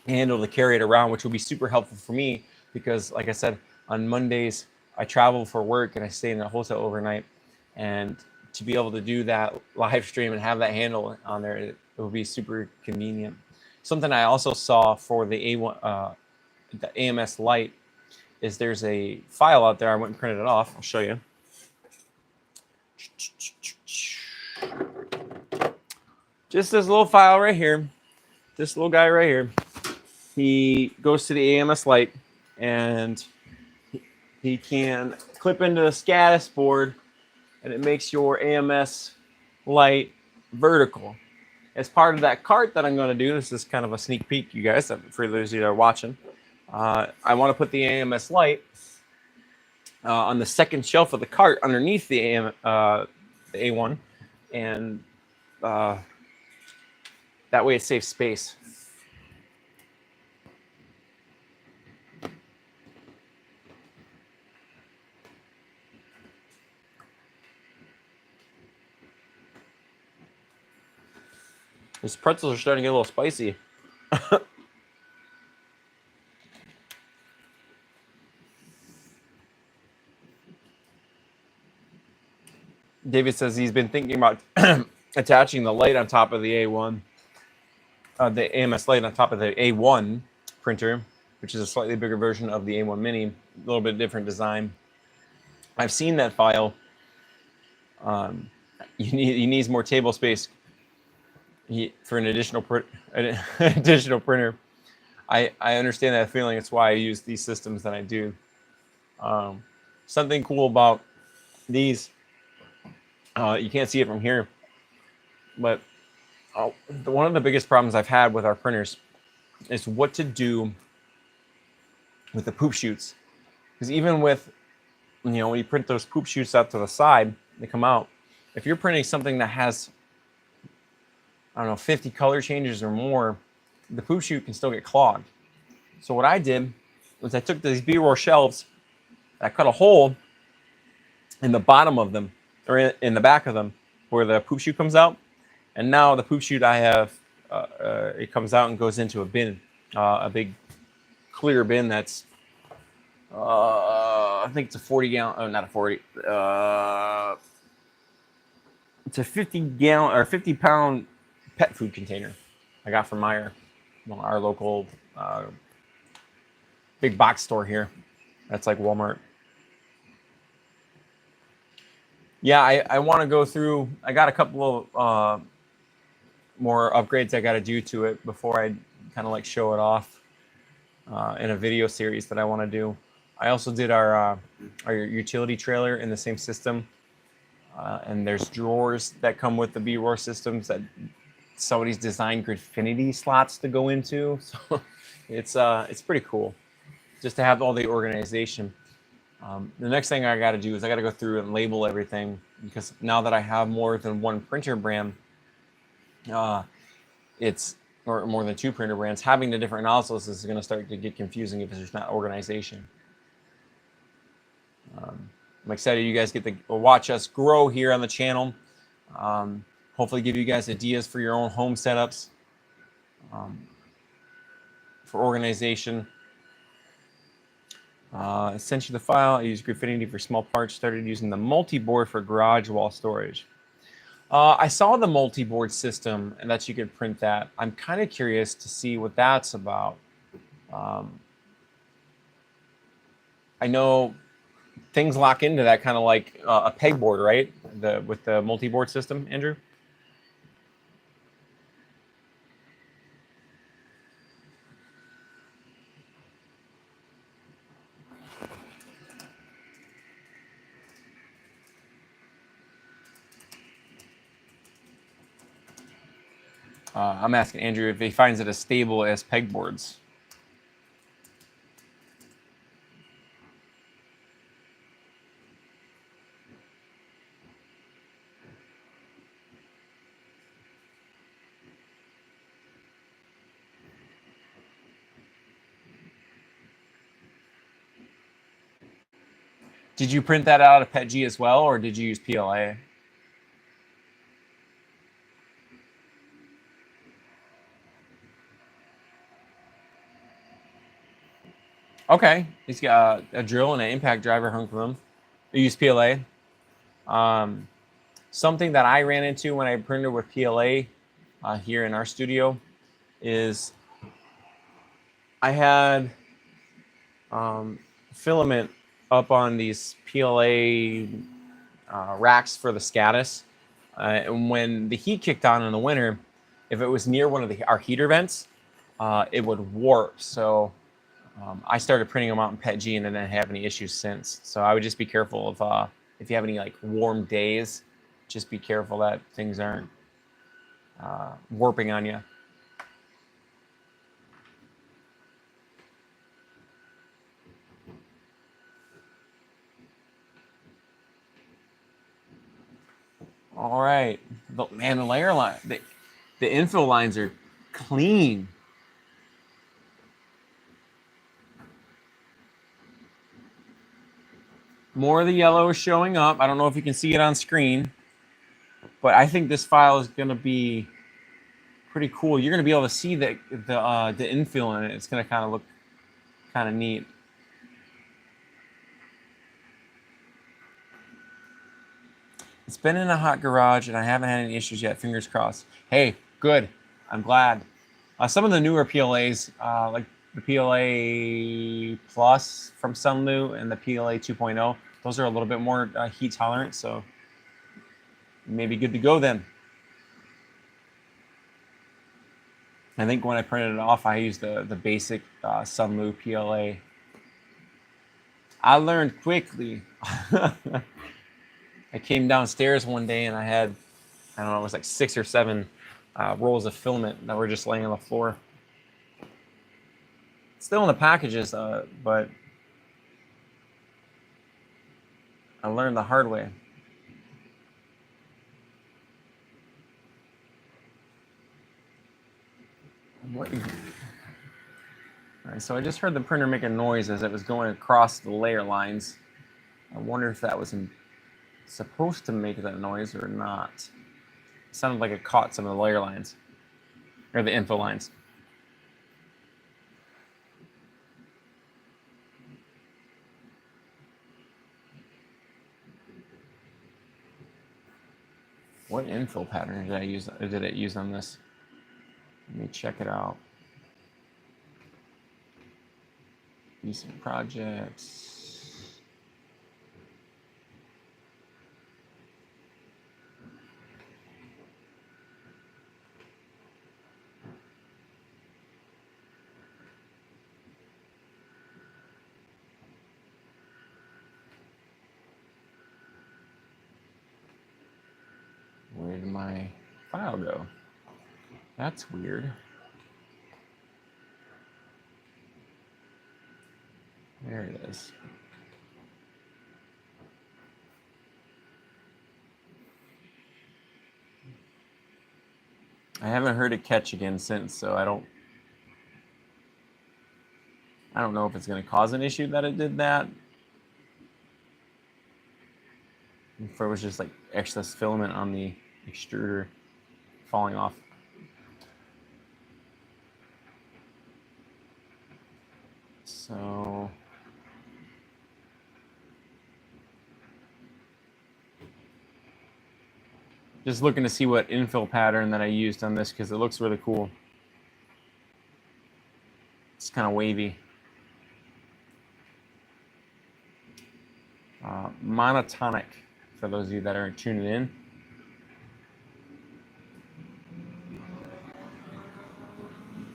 handle to carry it around, which will be super helpful for me because, like I said, on Mondays I travel for work and I stay in a hotel overnight, and to be able to do that live stream and have that handle on there, it will be super convenient. Something I also saw for the A1, the AMS Lite, is there's a file out there. I went and printed it off. I'll show you. Just this little file right here. This little guy right here. He goes to the AMS Lite, and he can clip into the SCADA board, and it makes your AMS Lite vertical. As part of that cart that I'm going to do, this is kind of a sneak peek, you guys, for those of you that are watching. I want to put the AMS Lite on the second shelf of the cart underneath the A1, and that way it saves space. These pretzels are starting to get a little spicy. David says he's been thinking about attaching the light on top of the A1, the AMS Lite on top of the A1 printer, which is a slightly bigger version of the A1 Mini, a little bit different design. I've seen that file. He needs more table space for an additional printer. I understand that feeling. It's why I use these systems that I do. Something cool about these, you can't see it from here, but one of the biggest problems I've had with our printers is what to do with the poop chutes. Because even with, when you print those poop chutes out to the side, they come out. If you're printing something that has, I don't know, 50 color changes or more, the poop chute can still get clogged. So what I did was I took these B-Roar shelves, I cut a hole in the bottom of them, or in the back of them, where the poop chute comes out. And now the poop chute I have, it comes out and goes into a bin, a big clear bin that's, I think it's a 40 gallon, oh, not a 40, it's a 50 gallon or 50 pound pet food container I got from Meijer, our local big box store here. That's like Walmart. Yeah, I want to go through. I got a couple of more upgrades I got to do to it before I kind of like show it off in a video series that I want to do. I also did our utility trailer in the same system, and there's drawers that come with the B-Roar systems that somebody's designed Gridfinity slots to go into. So it's pretty cool just to have all the organization. The next thing I got to do is I got to go through and label everything, because now that I have more than one printer brand, or more than two printer brands, having the different nozzles is going to start to get confusing if there's not organization. I'm excited you guys get to watch us grow here on the channel. Hopefully give you guys ideas for your own home setups, for organization. I sent you the file. I used Gridfinity for small parts. Started using the multi-board for garage wall storage. I saw the multi-board system and that you could print that. I'm kind of curious to see what that's about. I know things lock into that kind of like a pegboard, right? With the multi-board system, Andrew. I'm asking Andrew if he finds it as stable as pegboards. Did you print that out of PETG as well, or did you use PLA? Okay, he's got a drill and an impact driver hung from him. You use PLA. Something that I ran into when I printed with PLA here in our studio is I had filament up on these PLA racks for the Scatus. And when the heat kicked on in the winter, if it was near one of our heater vents, it would warp. So I started printing them out in PETG and didn't have any issues since. So I would just be careful of if you have any like warm days, just be careful that things aren't warping on you. All right, man, the layer line, the infill lines are clean. More of the yellow is showing up. I don't know if you can see it on screen, but I think this file is going to be pretty cool. You're going to be able to see the infill in it. It's going to kind of look kind of neat. It's been in a hot garage, and I haven't had any issues yet. Fingers crossed. Hey, good. I'm glad. Some of the newer PLAs, like the PLA Plus from Sunlu and the PLA 2.0, those are a little bit more heat tolerant, so you may be good to go then. I think when I printed it off, I used the basic Sunlu PLA. I learned quickly. I came downstairs one day and I had, I don't know, it was like 6 or 7 rolls of filament that were just laying on the floor. Still in the packages, but I learned the hard way. All right, so I just heard the printer make a noise as it was going across the layer lines. I wonder if that was supposed to make that noise or not. It sounded like it caught some of the layer lines, or the info lines. What infill pattern did it use on this? Let me check it out. Recent projects. Where did my file go? That's weird. There it is. I haven't heard it catch again since, so I don't know if it's going to cause an issue that it did that. If it was just like excess filament on the extruder falling off. So just looking to see what infill pattern that I used on this because it looks really cool. It's kind of wavy. Monotonic, for those of you that are tuning in.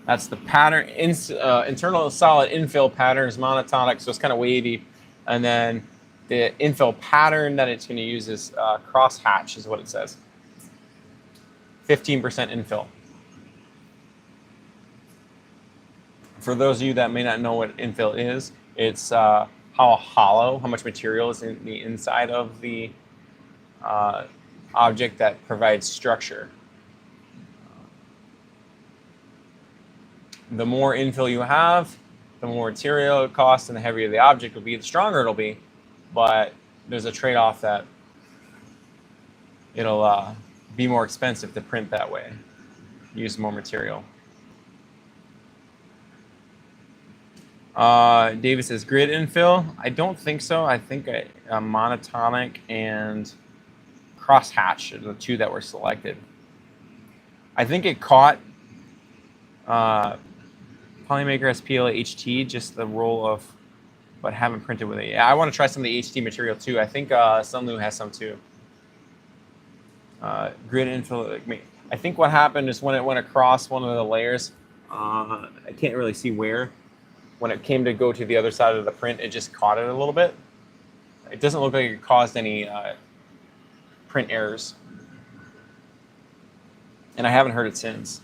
That's the pattern. Internal solid infill pattern is monotonic, so it's kind of wavy. And then the infill pattern that it's going to use is crosshatch, is what it says. 15% infill. For those of you that may not know what infill is, it's how much material is in the inside of the object that provides structure. The more infill you have, the more material it costs, and the heavier the object will be, the stronger it'll be. But there's a trade-off that it'll be more expensive to print that way, use more material. David says grid infill. I don't think so. I think monotonic and crosshatch are the two that were selected. I think it caught Polymaker SPL HT, just the roll of, but haven't printed with it. Yeah, I want to try some of the HT material too. I think Sunlu has some too. Grid infill. I think what happened is when it went across one of the layers, I can't really see where. When it came to go to the other side of the print, it just caught it a little bit. It doesn't look like it caused any print errors. And I haven't heard it since.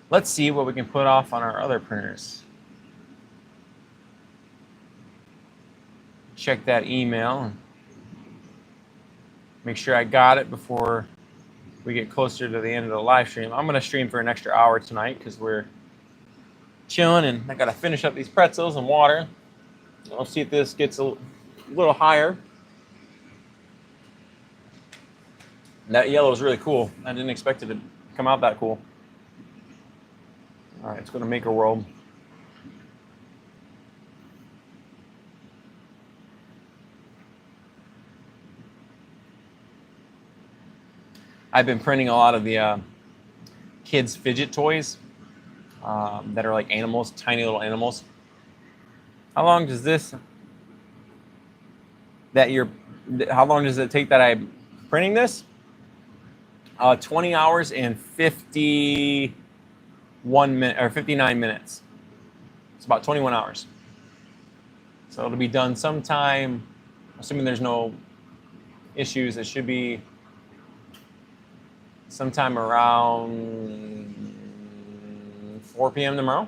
Let's see what we can put off on our other printers. Check that email. Make sure I got it before we get closer to the end of the live stream. I'm going to stream for an extra hour tonight because we're chilling, and I got to finish up these pretzels and water. I'll see if this gets a little higher. That yellow is really cool. I didn't expect it to come out that cool. All right, let's go to Maker World. I've been printing a lot of the kids' fidget toys that are like animals, tiny little animals. How long does this, how long does it take that I'm printing this? 20 hours and 51 minutes, or 59 minutes. It's about 21 hours. So it'll be done sometime, assuming there's no issues, it should be sometime around 4 p.m. tomorrow.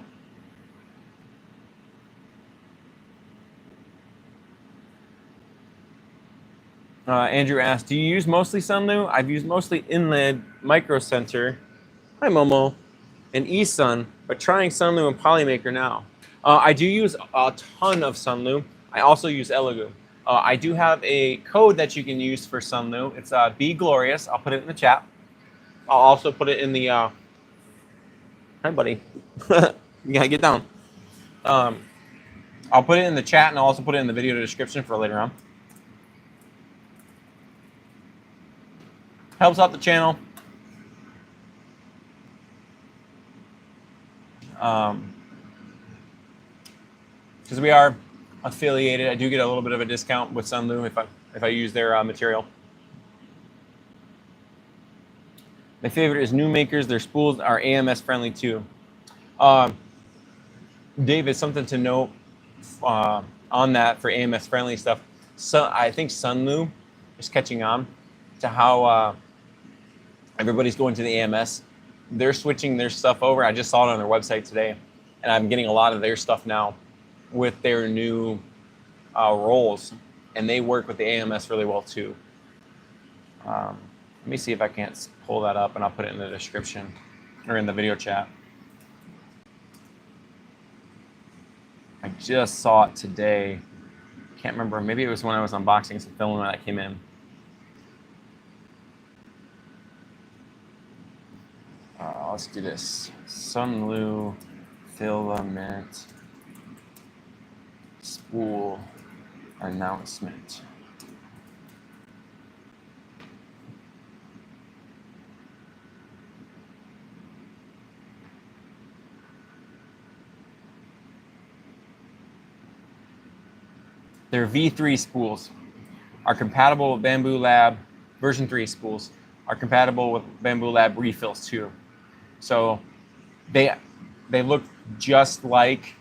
Andrew asked, do you use mostly Sunlu? I've used mostly Inled, Micro Center, hi Momo, and eSun, but trying Sunlu and Polymaker now. I do use a ton of Sunlu. I also use Elegoo. I do have a code that you can use for Sunlu. It's Be Glorious. I'll put it in the chat. I'll also put it in the, hi buddy, you gotta get down. I'll put it in the chat, and I'll also put it in the video description for later on. Helps out the channel. Because we are affiliated, I do get a little bit of a discount with Sunlu if I use their material. My favorite is New Makers. Their spools are AMS friendly too. David, something to note on that for AMS friendly stuff. So I think Sunlu is catching on to how everybody's going to the AMS. They're switching their stuff over. I just saw it on their website today, and I'm getting a lot of their stuff now with their new rolls, and they work with the AMS really well too. Let me see if I can't pull that up, and I'll put it in the description or in the video chat. I just saw it today. Can't remember. Maybe it was when I was unboxing some filament that came in. Let's do this. Sunlu filament spool announcement. Their V3 spools are compatible with Bamboo Lab. Version 3 spools are compatible with Bamboo Lab refills too. So they look just like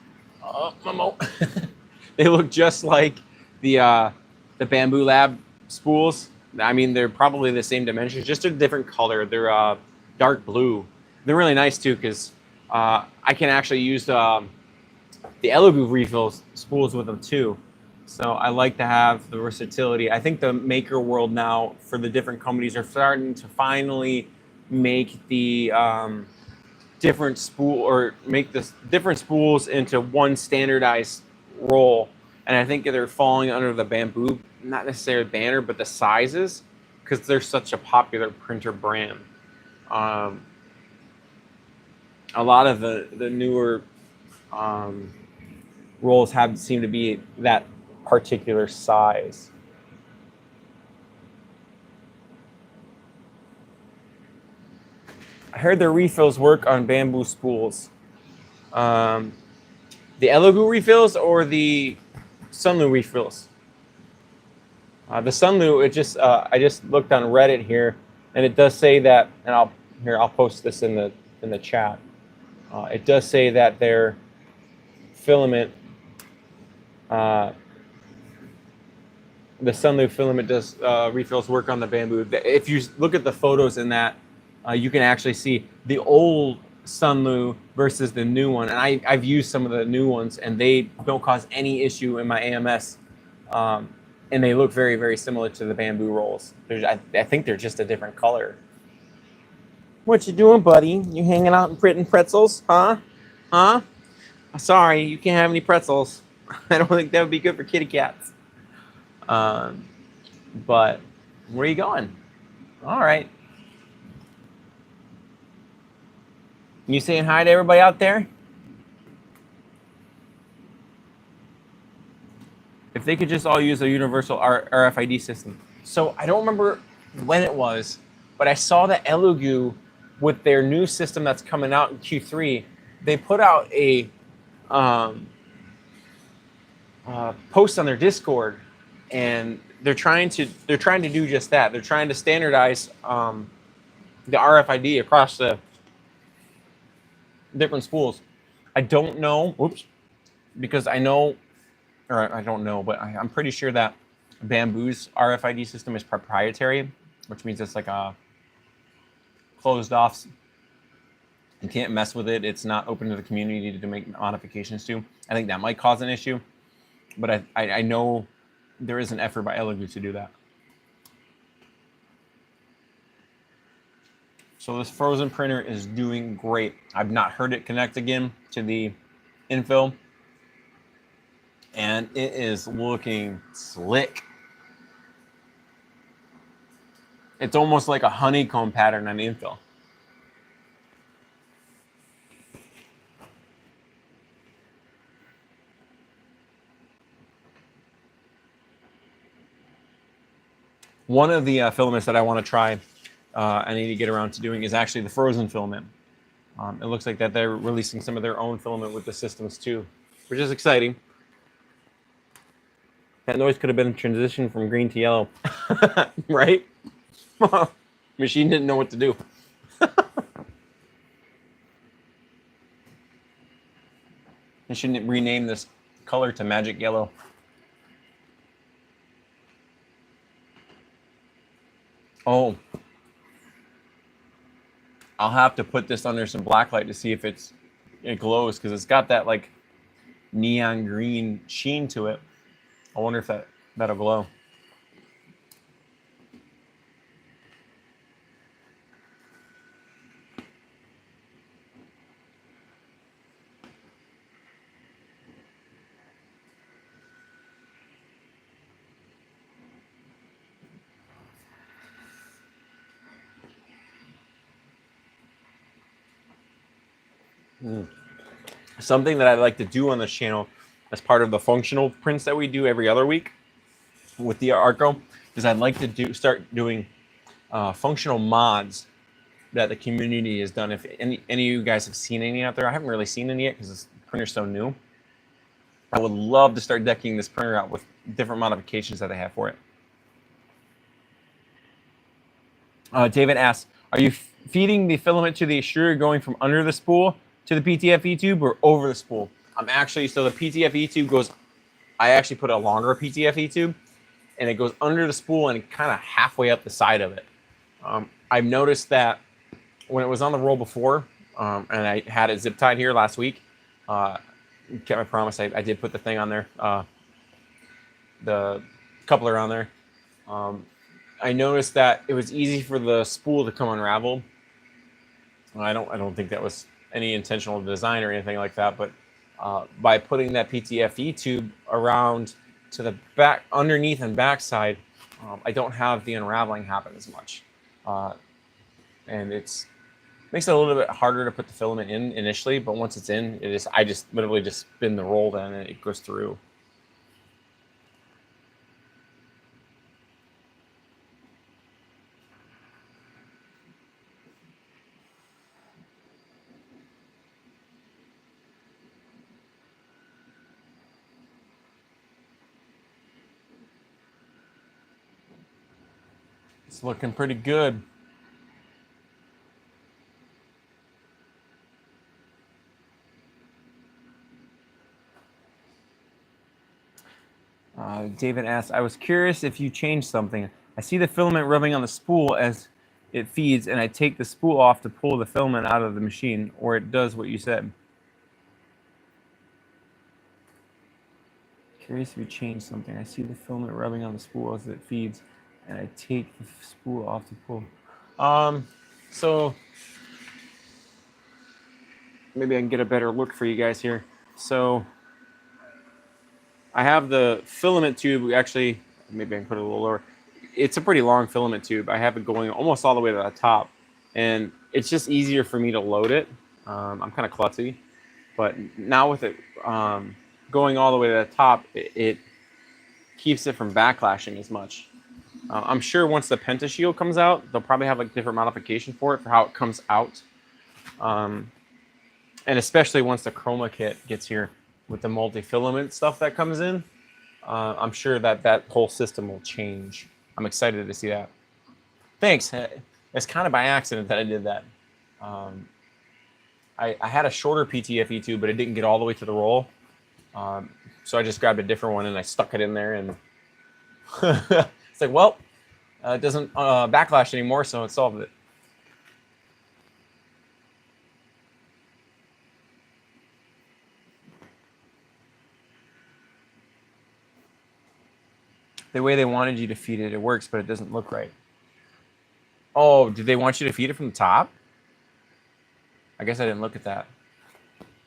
they look just like the Bamboo Lab spools. I mean, they're probably the same dimensions, just a different color. They're dark blue. They're really nice too because I can actually use the Elegoo refills spools with them too. So I like to have the versatility. I think the maker world now for the different companies are starting to finally make the different spool or make this different spools into one standardized roll. And I think they're falling under the Bamboo, not necessarily banner, but the sizes, because they're such a popular printer brand. A lot of the newer rolls seem to be that particular size. I heard the refills work on Bamboo spools. The Elegoo refills or the Sunlu refills? The Sunlu, I just looked on Reddit here, and it does say that, and I'll post this in the chat. It does say that their filament, the Sunlu filament does refills work on the Bamboo. If you look at the photos in that, you can actually see the old Sunlu versus the new one. And I've used some of the new ones, and they don't cause any issue in my AMS. And they look very, very similar to the Bamboo rolls. I think they're just a different color. What you doing, buddy? You hanging out and printing pretzels, huh? Huh? Sorry, you can't have any pretzels. I don't think that would be good for kitty cats. But where are you going? All right. You saying hi to everybody out there? If they could just all use a universal RFID system. So I don't remember when it was, but I saw that Elegoo, with their new system that's coming out in Q3, they put out a post on their Discord, and they're trying to do just that. They're trying to standardize the RFID across the different spools. I don't know, because I know, or I don't know, but I'm pretty sure that Bamboo's RFID system is proprietary, which means it's like a closed off. You can't mess with it. It's not open to the community to make modifications to. I think that might cause an issue, but I know there is an effort by Elegoo to do that. So this Phrozen printer is doing great. I've not heard it connect again to the infill, and it is looking slick. It's almost like a honeycomb pattern on the infill. One of the filaments that I want to try, I need to get around to doing, is actually the Phrozen filament. It looks like that they're releasing some of their own filament with the systems too, which is exciting. That noise could have been a transition from green to yellow, right? Machine didn't know what to do. They shouldn't rename this color to magic yellow. Oh, I'll have to put this under some black light to see if it glows, because it's got that like neon green sheen to it. I wonder if that'll glow. Something that I like to do on this channel as part of the functional prints that we do every other week with the Arco is I'd like to start doing functional mods that the community has done. If any of you guys have seen any out there, I haven't really seen any yet because this printer's so new. I would love to start decking this printer out with different modifications that they have for it. David asks, are you feeding the filament to the extruder going from under the spool to the PTFE tube or over the spool? I'm actually, so the PTFE tube goes, I actually put a longer PTFE tube and it goes under the spool and kind of halfway up the side of it. I've noticed that when it was on the roll before, and I had it zip tied here last week, kept my promise, I did put the thing on there, the coupler on there. I noticed that it was easy for the spool to come unraveled. I don't think that was any intentional design or anything like that, but by putting that PTFE tube around to the back, underneath and backside, I don't have the unraveling happen as much, and it's makes it a little bit harder to put the filament in initially. But once it's in, I just literally just spin the roll then and it goes through. It's looking pretty good. David asks, I was curious if you changed something. I see the filament rubbing on the spool as it feeds, and I take the spool off to pull the filament out of the machine, or it does what you said. Curious if you changed something. I see the filament rubbing on the spool as it feeds, and I take the spool off to pull. So maybe I can get a better look for you guys here. So I have the filament tube, actually, maybe I can put it a little lower. It's a pretty long filament tube. I have it going almost all the way to the top, and it's just easier for me to load it. I'm kind of klutzy, but now with it going all the way to the top, it keeps it from backlashing as much. I'm sure once the Pentashield comes out, they'll probably have like different modification for it for how it comes out. And especially once the chroma kit gets here with the multi-filament stuff that comes in, I'm sure that whole system will change. I'm excited to see that. Thanks. It's kind of by accident that I did that. I had a shorter PTFE tube, but it didn't get all the way to the roll. So I just grabbed a different one and I stuck it in there, and it's like, well, it doesn't backlash anymore, so it solved it. The way they wanted you to feed it, it works, but it doesn't look right. Oh, did they want you to feed it from the top? I guess I didn't look at that.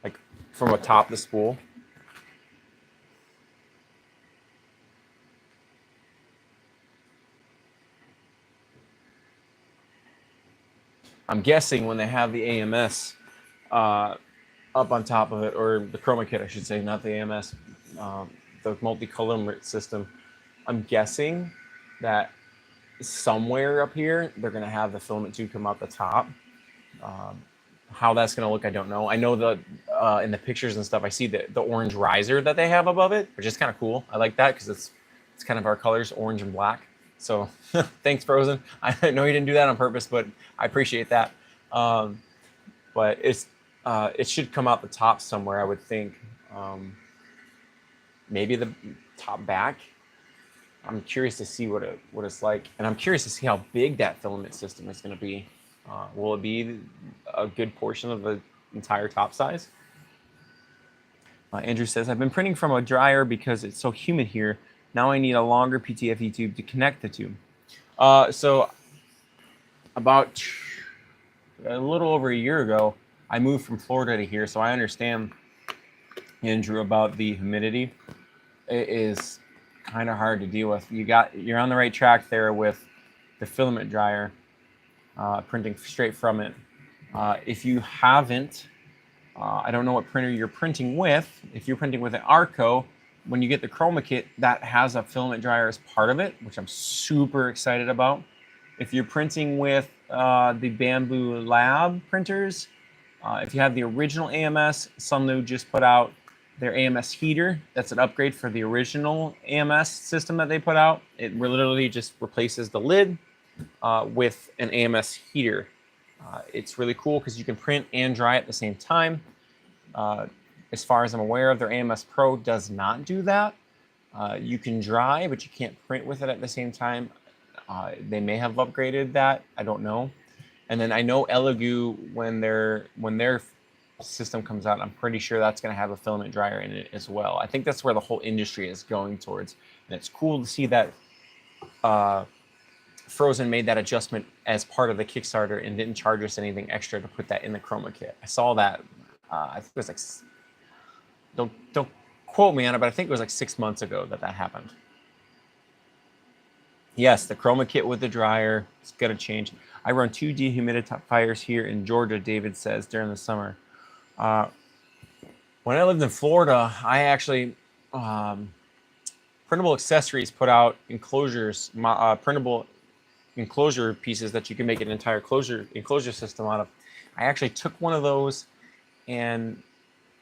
Like from atop the spool. I'm guessing when they have the AMS up on top of it, or the chroma kit, I should say, not the AMS, the multi-column system, I'm guessing that somewhere up here, they're going to have the filament tube come out the top. How that's going to look, I don't know. I know that in the pictures and stuff, I see the orange riser that they have above it, which is kind of cool. I like that because it's kind of our colors, orange and black. So thanks, Frozen. I know you didn't do that on purpose, but I appreciate that. But it should come out the top somewhere, I would think. Maybe the top back. I'm curious to see what it's like, and I'm curious to see how big that filament system is going to be. Will it be a good portion of the entire top size? Andrew says, I've been printing from a dryer because it's so humid here. Now I need a longer PTFE tube to connect the two. So about a little over a year ago, I moved from Florida to here, so I understand, Andrew, about the humidity. It is kind of hard to deal with. You're on the right track there with the filament dryer, printing straight from it. If you haven't, I don't know what printer you're printing with. If you're printing with an Arco, when you get the chroma kit, that has a filament dryer as part of it, which I'm super excited about. If you're printing with the Bamboo Lab printers, if you have the original AMS, Sunlu just put out their AMS heater. That's an upgrade for the original AMS system that they put out. It literally just replaces the lid with an AMS heater. It's really cool because you can print and dry at the same time. As far as I'm aware of, their AMS Pro does not do that. You can dry, but you can't print with it at the same time. They may have upgraded that. I don't know. And then I know Elegoo, when their system comes out, I'm pretty sure that's going to have a filament dryer in it as well. I think that's where the whole industry is going towards. And it's cool to see that Phrozen made that adjustment as part of the Kickstarter and didn't charge us anything extra to put that in the chroma kit. I saw that. I think it was like, don't quote me on it, but I think it was like 6 months ago that happened. Yes, the chroma kit with the dryer, it's gonna change. I run 2 dehumidifiers here in Georgia, David says, during the summer. When I lived in Florida, I actually, Printable Accessories put out enclosures, printable enclosure pieces that you can make an entire enclosure system out of. I actually took one of those and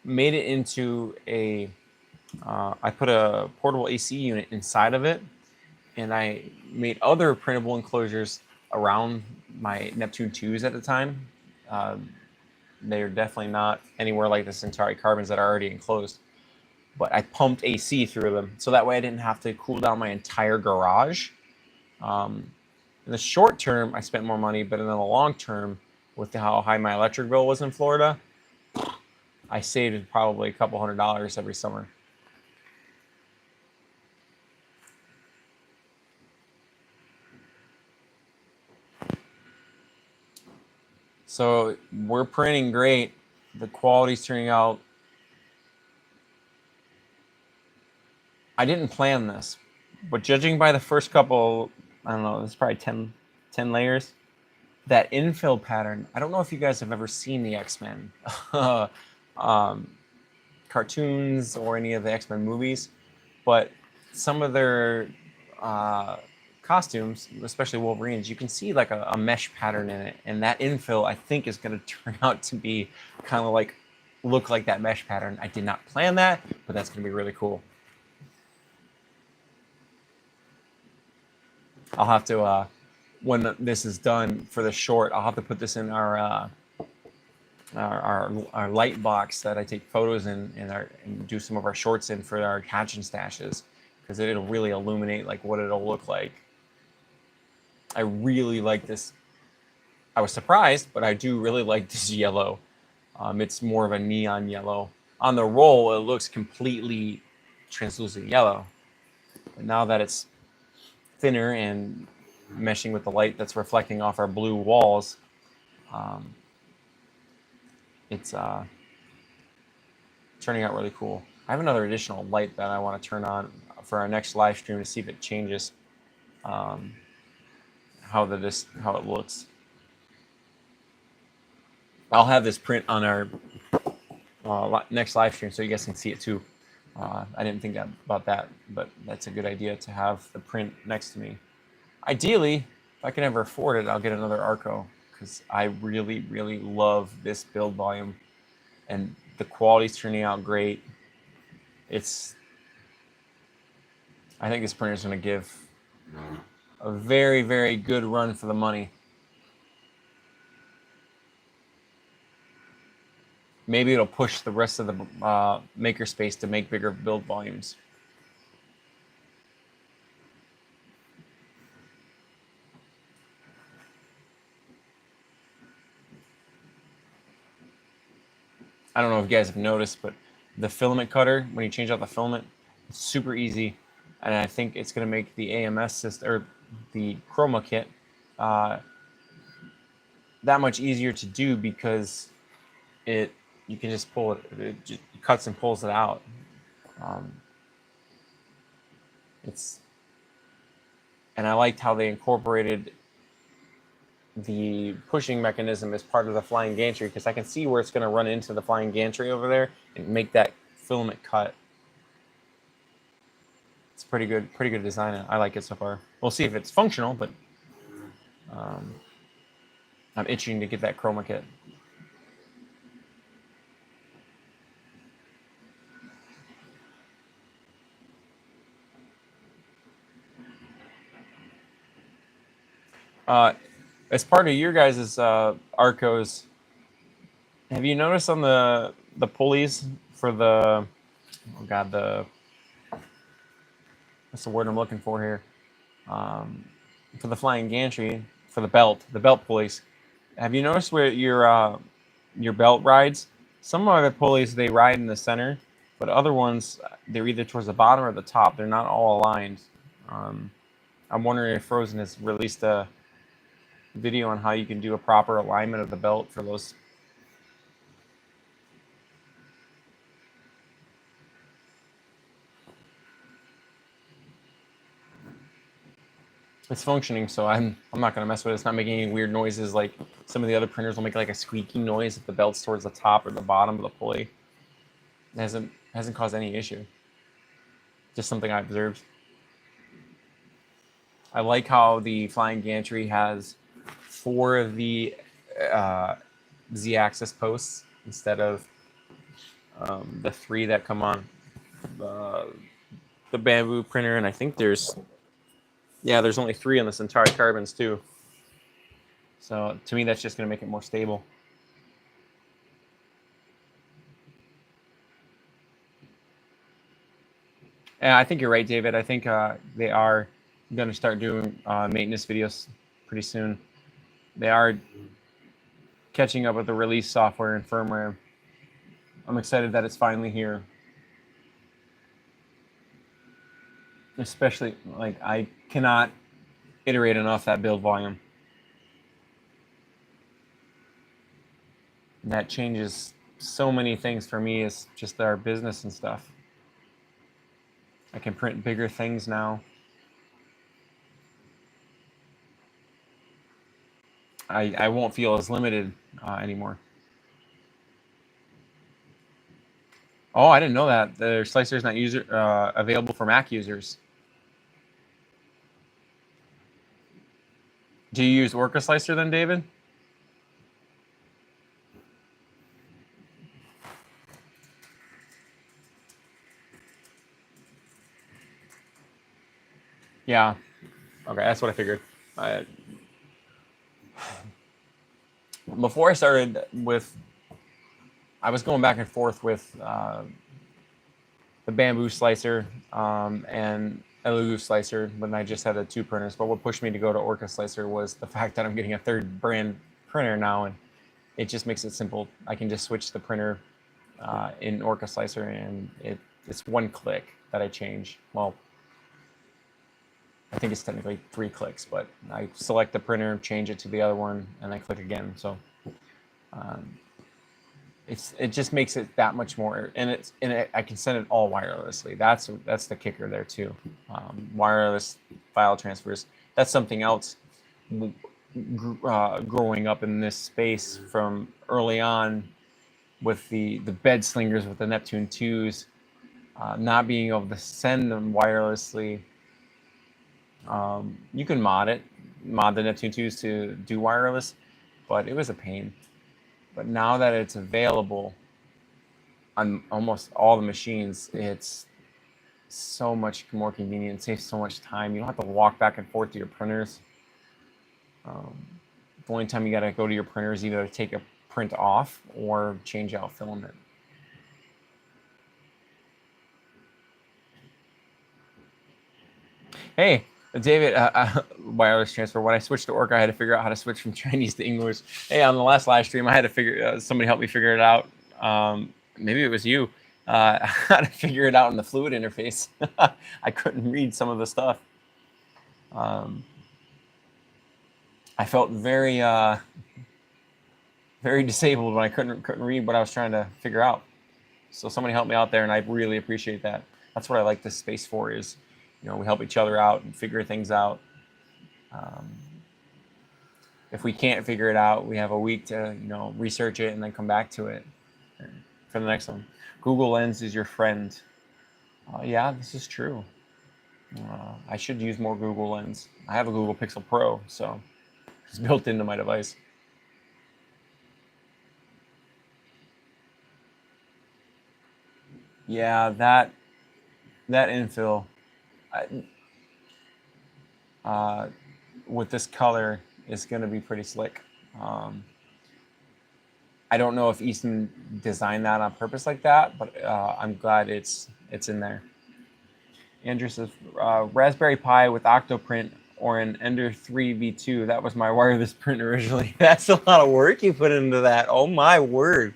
made it into a, I put a portable AC unit inside of it, and I made other printable enclosures around my Neptune 2s at the time. They're definitely not anywhere like the Centauri carbons that are already enclosed, but I pumped AC through them, so that way I didn't have to cool down my entire garage. In the short term, I spent more money, but in the long term, with how high my electric bill was in Florida, I saved probably a couple $100 every summer. So we're printing great. The quality's turning out. I didn't plan this, but judging by the first couple, I don't know, there's probably 10 layers. That infill pattern, I don't know if you guys have ever seen the X-Men cartoons or any of the X-Men movies, but some of their costumes, especially Wolverine's, you can see like a mesh pattern in it, and that infill I think is going to turn out to be kind of like look like that mesh pattern. I did not plan that, but that's going to be really cool. I'll have to when this is done for the short, I'll have to put this in our light box that I take photos in and do some of our shorts in for our catch and stashes, because it'll really illuminate like what it'll look like. I really like this. I was surprised, but I do really like this yellow. It's more of a neon yellow. On the roll, it looks completely translucent yellow. But now that it's thinner and meshing with the light that's reflecting off our blue walls, it's turning out really cool. I have another additional light that I want to turn on for our next live stream to see if it changes how it looks. I'll have this print on our next live stream so you guys can see it too. I didn't think about that, but that's a good idea to have the print next to me. Ideally, if I can ever afford it, I'll get another Arco, because I really, really love this build volume, and the quality's turning out great. I think this printer is going to give a very, very good run for the money. Maybe it'll push the rest of the makerspace to make bigger build volumes. I don't know if you guys have noticed, but the filament cutter, when you change out the filament, it's super easy. And I think it's going to make the AMS system, or the chroma kit, that much easier to do, because you can just pull it. It just cuts and pulls it out. And I liked how they incorporated the pushing mechanism as part of the flying gantry, because I can see where it's going to run into the flying gantry over there and make that filament cut. It's pretty good design. I like it so far. We'll see if it's functional, but I'm itching to get that chroma kit. As part of your guys' Arcos, have you noticed on the pulleys for the, oh god, the, what's the word I'm looking for here? For the flying gantry, for the belt pulleys. Have you noticed where your belt rides? Some of the pulleys, they ride in the center, but other ones, they're either towards the bottom or the top. They're not all aligned. I'm wondering if Frozen has released a video on how you can do a proper alignment of the belt for those. It's functioning, so I'm not gonna mess with it. It's not making any weird noises like some of the other printers will make, like a squeaking noise if the belt's towards the top or the bottom of the pulley. It hasn't caused any issue. Just something I observed. I like how the flying gantry has 4 of the Z-axis posts instead of the 3 that come on the bamboo printer, and I think there's only 3 on the Centauri carbons too. So to me, that's just going to make it more stable. Yeah, I think you're right, David. I think they are going to start doing maintenance videos pretty soon. They are catching up with the release software and firmware. I'm excited that it's finally here. Especially, like, I cannot iterate enough that build volume. That changes so many things for me. Is just our business and stuff. I can print bigger things now. I won't feel as limited anymore. Oh, I didn't know that. The slicer is not available for Mac users. Do you use Orca Slicer then, David? Yeah. Okay, that's what I figured. Before I started with, I was going back and forth with the bamboo slicer and Elugu slicer when I just had the 2 printers. But what pushed me to go to Orca Slicer was the fact that I'm getting a 3rd brand printer now, and it just makes it simple. I can just switch the printer in Orca Slicer, and it's 1 click that I change. Well, I think it's technically 3 clicks, but I select the printer, change it to the other one, and I click again. So it just makes it that much more, and I can send it all wirelessly. That's the kicker there too. Wireless file transfers. That's something else. Growing up in this space from early on, with the bed slingers with the Neptune 2s, not being able to send them wirelessly. You can mod the Neptune 2s to do wireless, but it was a pain. But now that it's available on almost all the machines, it's so much more convenient. It saves so much time. You don't have to walk back and forth to your printers. The only time you got to go to your printer is either to take a print off or change out filament. Hey, David, wireless transfer. When I switched to Orca, I had to figure out how to switch from Chinese to English. Hey, on the last live stream, I had to figure. Somebody helped me figure it out. Maybe it was you. How to figure it out in the fluid interface. I couldn't read some of the stuff. I felt very, very disabled when I couldn't read what I was trying to figure out. So somebody helped me out there, and I really appreciate that. That's what I like this space for. Is, we help each other out and figure things out. If we can't figure it out, we have a week to research it and then come back to it for the next one. Google Lens is your friend. Yeah, this is true. I should use more Google Lens. I have a Google Pixel Pro, so it's built into my device. Yeah, that infill with this color, is going to be pretty slick. I don't know if Easton designed that on purpose like that, but I'm glad it's in there. Andrew says, Raspberry Pi with Octoprint or an Ender 3 V2. That was my wireless print originally. That's a lot of work you put into that. Oh my word.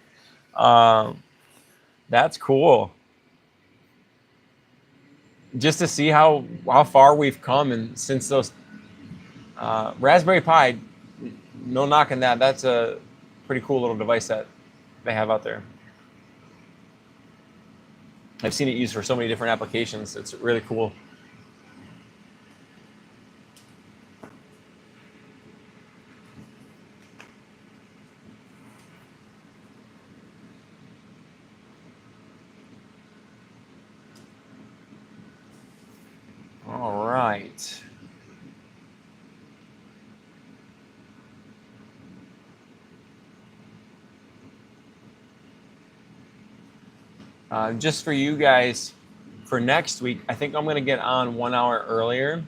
That's cool. Just to see how far we've come, and since those Raspberry Pi, no knocking that. That's a pretty cool little device that they have out there. I've seen it used for so many different applications. It's really cool. All right. Just for you guys, for next week, I think I'm going to get on 1 hour earlier,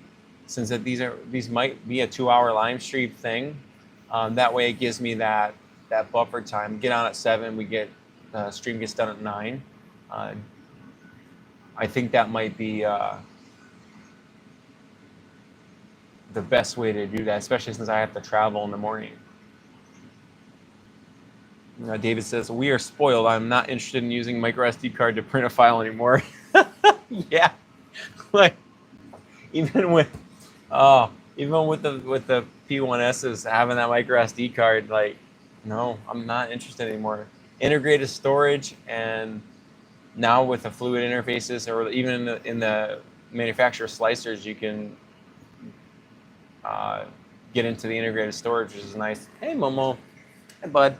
since that these might be a 2-hour live stream thing. That way, it gives me that buffer time. Get on at 7. We get stream gets done at 9. I think that might be the best way to do that, especially since I have to travel in the morning. David says, we are spoiled. I'm not interested in using micro SD card to print a file anymore. Yeah, like even with the P1Ss having that micro SD card, like, no, I'm not interested anymore. Integrated storage, and now with the fluid interfaces, or even in the manufacturer slicers, you can get into the integrated storage, which is nice. Hey, Momo. Hey, bud.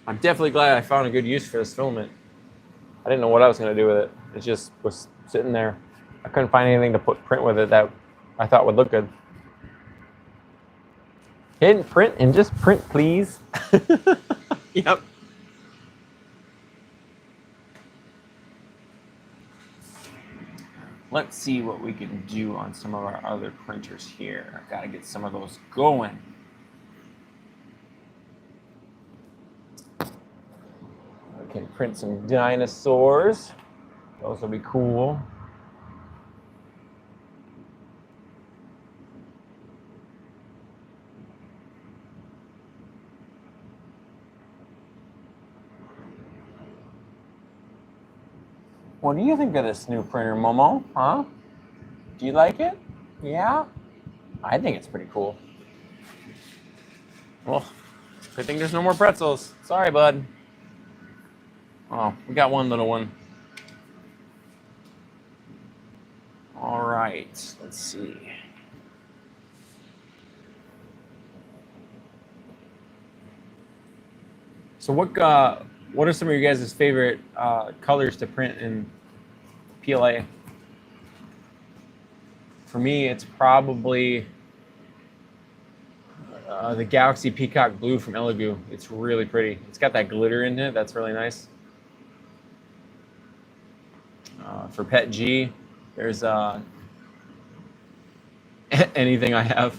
I'm definitely glad I found a good use for this filament. I didn't know what I was going to do with it. It just was sitting there. I couldn't find anything to print with it that I thought would look good. Hidden print and just print, please. Yep. Let's see what we can do on some of our other printers here. I've got to get some of those going. I can print some dinosaurs. Those will be cool. What do you think of this new printer, Momo? Huh? Do you like it? Yeah? I think it's pretty cool. Well, good thing there's no more pretzels. Sorry, bud. Oh, we got one little one. All right, let's see. So what are some of your guys' favorite colors to print in PLA? For me, it's probably the Galaxy Peacock Blue from Elegoo. It's really pretty. It's got that glitter in it. That's really nice. For Pet G, there's anything I have.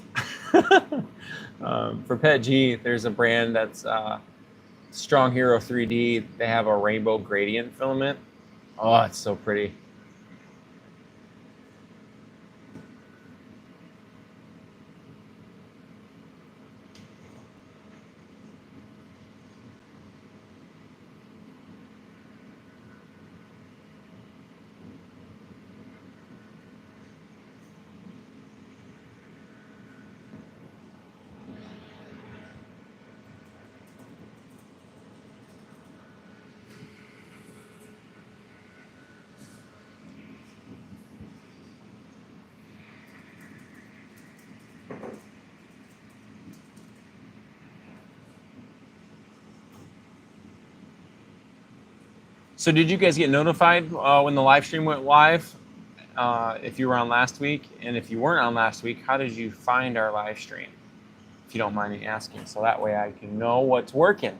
For Pet G, there's a brand that's Strong Hero 3D. They have a rainbow gradient filament. Oh, it's so pretty. So did you guys get notified when the live stream went live? If you were on last week, and if you weren't on last week, how did you find our live stream? If you don't mind me asking, so that way I can know what's working.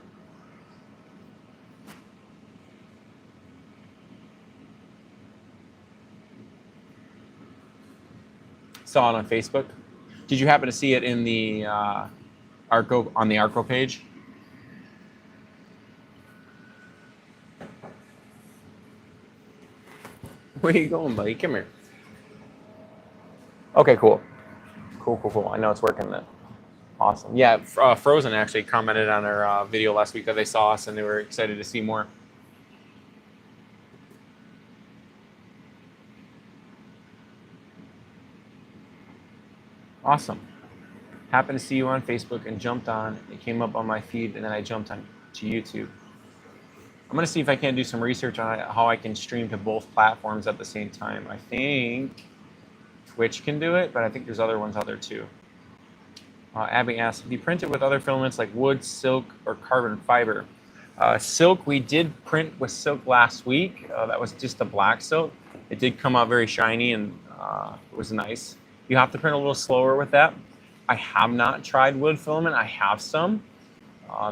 saw it on Facebook. Did you happen to see it in the Arco, on the Arco page? Where are you going, buddy? Come here. Okay, cool. Cool. I know it's working then. Awesome. Yeah, Frozen actually commented on our video last week that they saw us and they were excited to see more. Awesome. Happened to see you on Facebook and jumped on. It came up on my feed and then I jumped on to YouTube. I'm going to see if I can do some research on how I can stream to both platforms at the same time. I think Twitch can do it, but I think there's other ones out there too. Abby asks, do you print it with other filaments like wood, silk, or carbon fiber? Silk, we did print with silk last week. That was just the black silk. It did come out very shiny and it was nice. You have to print a little slower with that. I have not tried wood filament. I have some.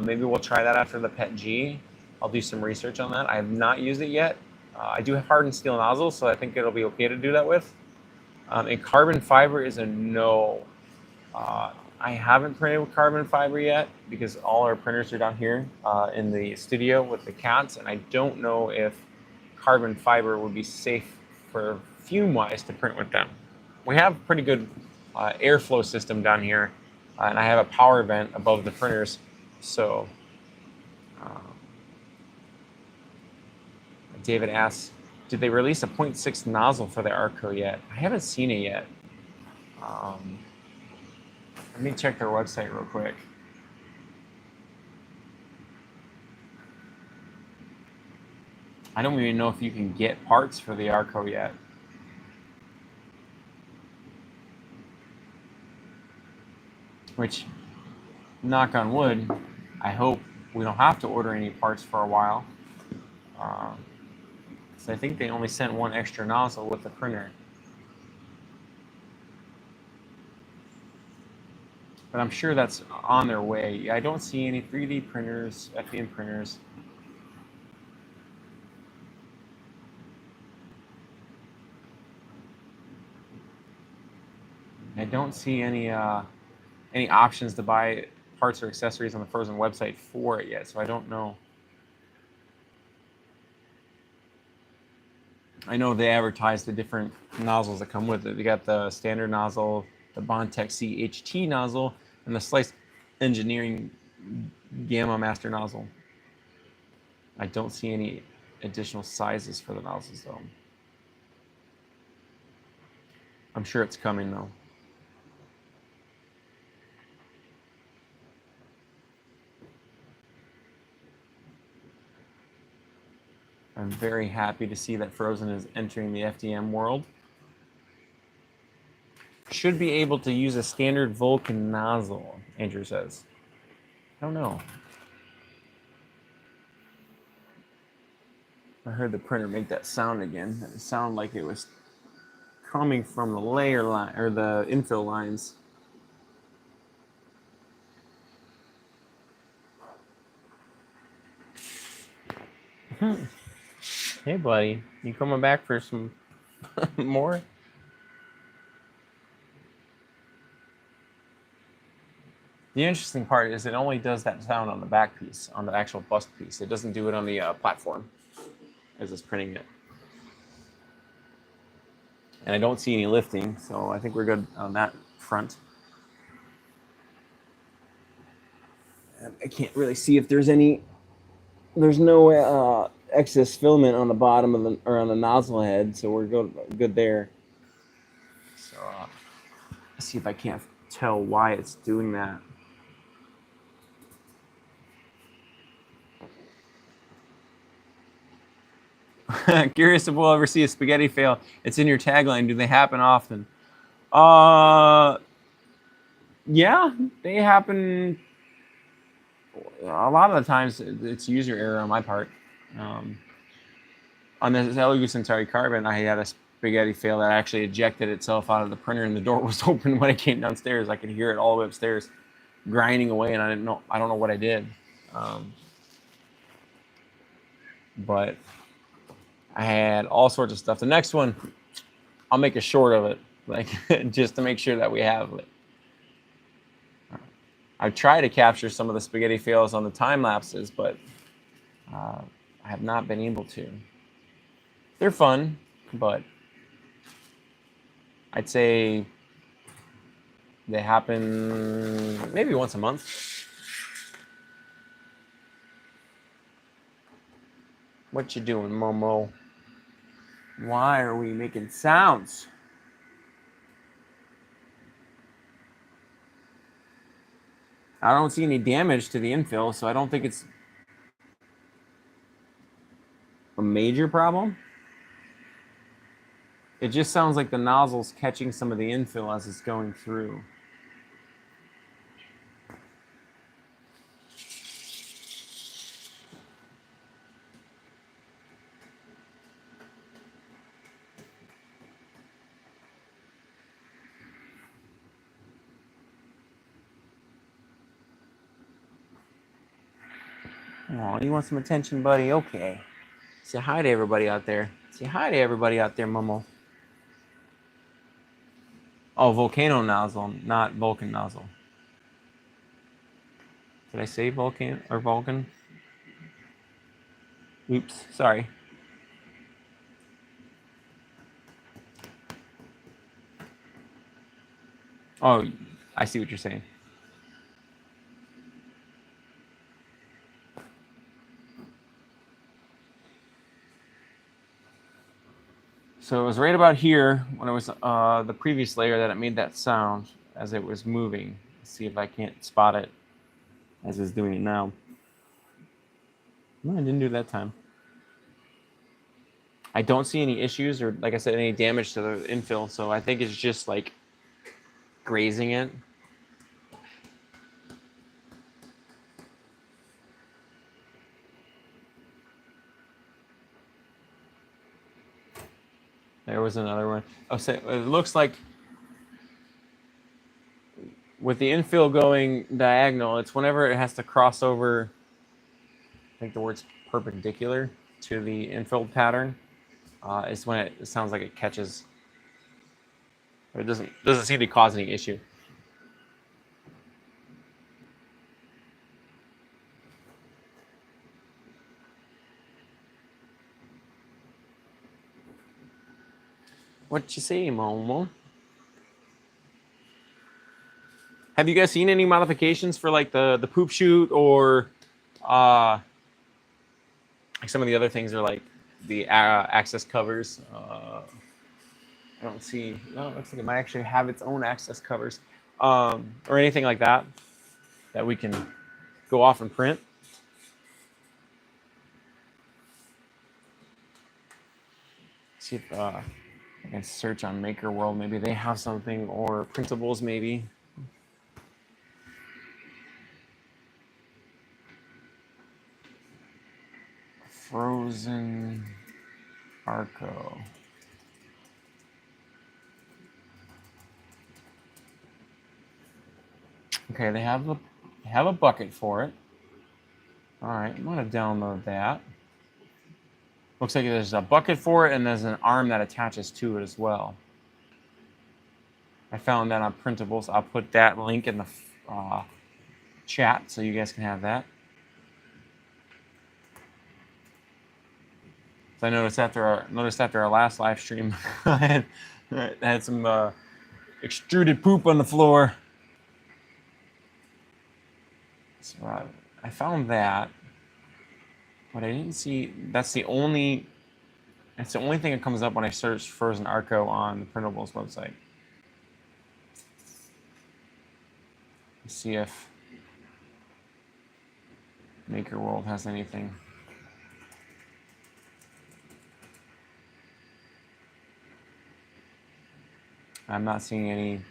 Maybe we'll try that after the PET G. I'll do some research on that. I have not used it yet. I do have hardened steel nozzles, so I think it'll be okay to do that with. And carbon fiber is a no. I haven't printed with carbon fiber yet because all our printers are down here in the studio with the cats, and I don't know if carbon fiber would be safe for fume-wise to print with them. We have a pretty good airflow system down here, and I have a power vent above the printers, so David asks, did they release a 0.6 nozzle for the Arco yet? I haven't seen it yet. Let me check their website real quick. I don't even know if you can get parts for the Arco yet. Which, knock on wood, I hope we don't have to order any parts for a while. So I think they only sent one extra nozzle with the printer. But I'm sure that's on their way. I don't see any 3D printers, FDM printers. I don't see any options to buy parts or accessories on the Frozen website for it yet, so I don't know. I know they advertise the different nozzles that come with it. They got the standard nozzle, the Bondtech CHT nozzle, and the Slice Engineering Gamma Master nozzle. I don't see any additional sizes for the nozzles though. I'm sure it's coming though. I'm very happy to see that Frozen is entering the FDM world. Should be able to use a standard Vulcan nozzle, Andrew says. I don't know. I heard the printer make that sound again. It sounded like it was coming from the layer line or the infill lines. Hey, buddy, you coming back for some more? The interesting part is it only does that sound on the back piece, on the actual bust piece. It doesn't do it on the platform as it's printing it. And I don't see any lifting, so I think we're good on that front. And I can't really see if there's any. There's no excess filament on the bottom of the or on the nozzle head, so we're good there. So let's see if I can't tell why it's doing that. Curious if we'll ever see a spaghetti fail. It's in your tagline. Do they happen often? Yeah, they happen. A lot of the times it's user error on my part. On this Elegoo Centauri carbon, I had a spaghetti fail that actually ejected itself out of the printer, and the door was open when I came downstairs. I could hear it all the way upstairs, grinding away, and I don't know what I did. But I had all sorts of stuff. The next one, I'll make a short of it. like just to make sure that we have it. I've tried to capture some of the spaghetti fails on the time lapses, but I have not been able to. They're fun, but I'd say they happen maybe once a month. What you doing, Momo? Why are we making sounds? I don't see any damage to the infill, so I don't think it's a major problem. It just sounds like the nozzle's catching some of the infill as it's going through. Oh, you want some attention, buddy? Okay. Say hi to everybody out there. Say hi to everybody out there, Momo. Oh, volcano nozzle, not Vulcan nozzle. Did I say Vulcan or Vulcan? Oops, sorry. Oh, I see what you're saying. So it was right about here when it was the previous layer that it made that sound as it was moving. Let's see if I can't spot it as it's doing it now. No, I didn't do it that time. I don't see any issues or, like I said, any damage to the infill. So I think it's just like grazing it. There was another one. Oh, so it looks like with the infill going diagonal, it's whenever it has to cross over, I think the word's perpendicular to the infill pattern, is when it sounds like it catches. It doesn't seem to cause any issue. What you say, Momo? Have you guys seen any modifications for like the poop chute or like some of the other things are like the access covers? I don't see. No, it looks like it might actually have its own access covers or anything like that that we can go off and print. See if I can search on Maker World. Maybe they have something, or Printables maybe. Phrozen Arco. Okay, they have a bucket for it. All right, I'm gonna download that. Looks like there's a bucket for it, and there's an arm that attaches to it as well. I found that on Printables. I'll put that link in the chat so you guys can have that. So I noticed after our last live stream, I had some extruded poop on the floor. So I found that, but I didn't see. That's the only thing that comes up when I search Phrozen Arco on the Printables website. Let's see if Maker World has anything. I'm not seeing any.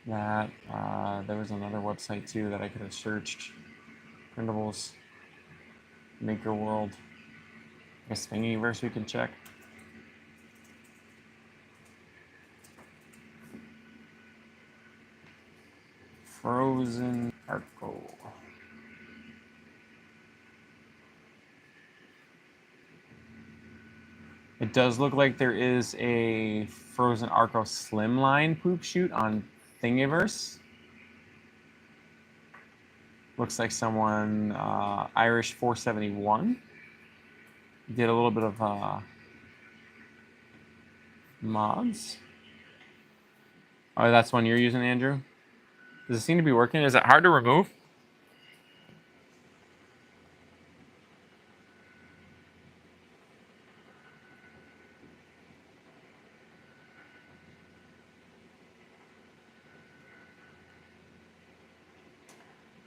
That there was another website too that I could have searched. Printables, Maker World. I guess Thingiverse we can check. Phrozen Arco. It does look like there is a Phrozen Arco Slimline poop shoot on Thingiverse. Looks like someone, Irish 471, did a little bit of mods. Oh, that's one you're using, Andrew? Does it seem to be working? Is it hard to remove?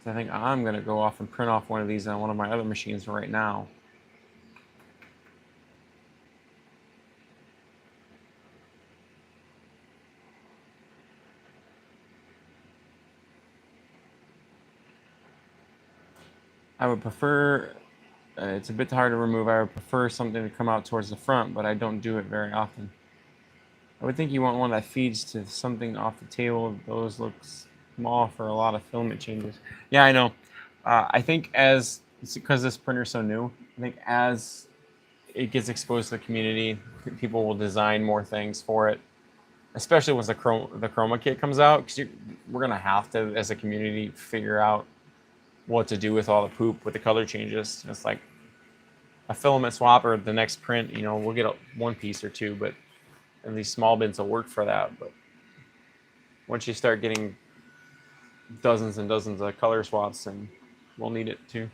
I think I'm going to go off and print off one of these on one of my other machines right now. I would prefer, it's a bit hard to remove, I would prefer something to come out towards the front, but I don't do it very often. I would think you want one that feeds to something off the table. Those look small for a lot of filament changes. Yeah, I know. I think because this printer's so new, I think as it gets exposed to the community, people will design more things for it, especially once the chroma kit comes out, because we're going to have to, as a community, figure out what to do with all the poop with the color changes. It's like a filament swap or the next print, you know, we'll get one piece or two, but and these small bins will work for that. But once you start getting dozens and dozens of color swaps, and we'll need it too.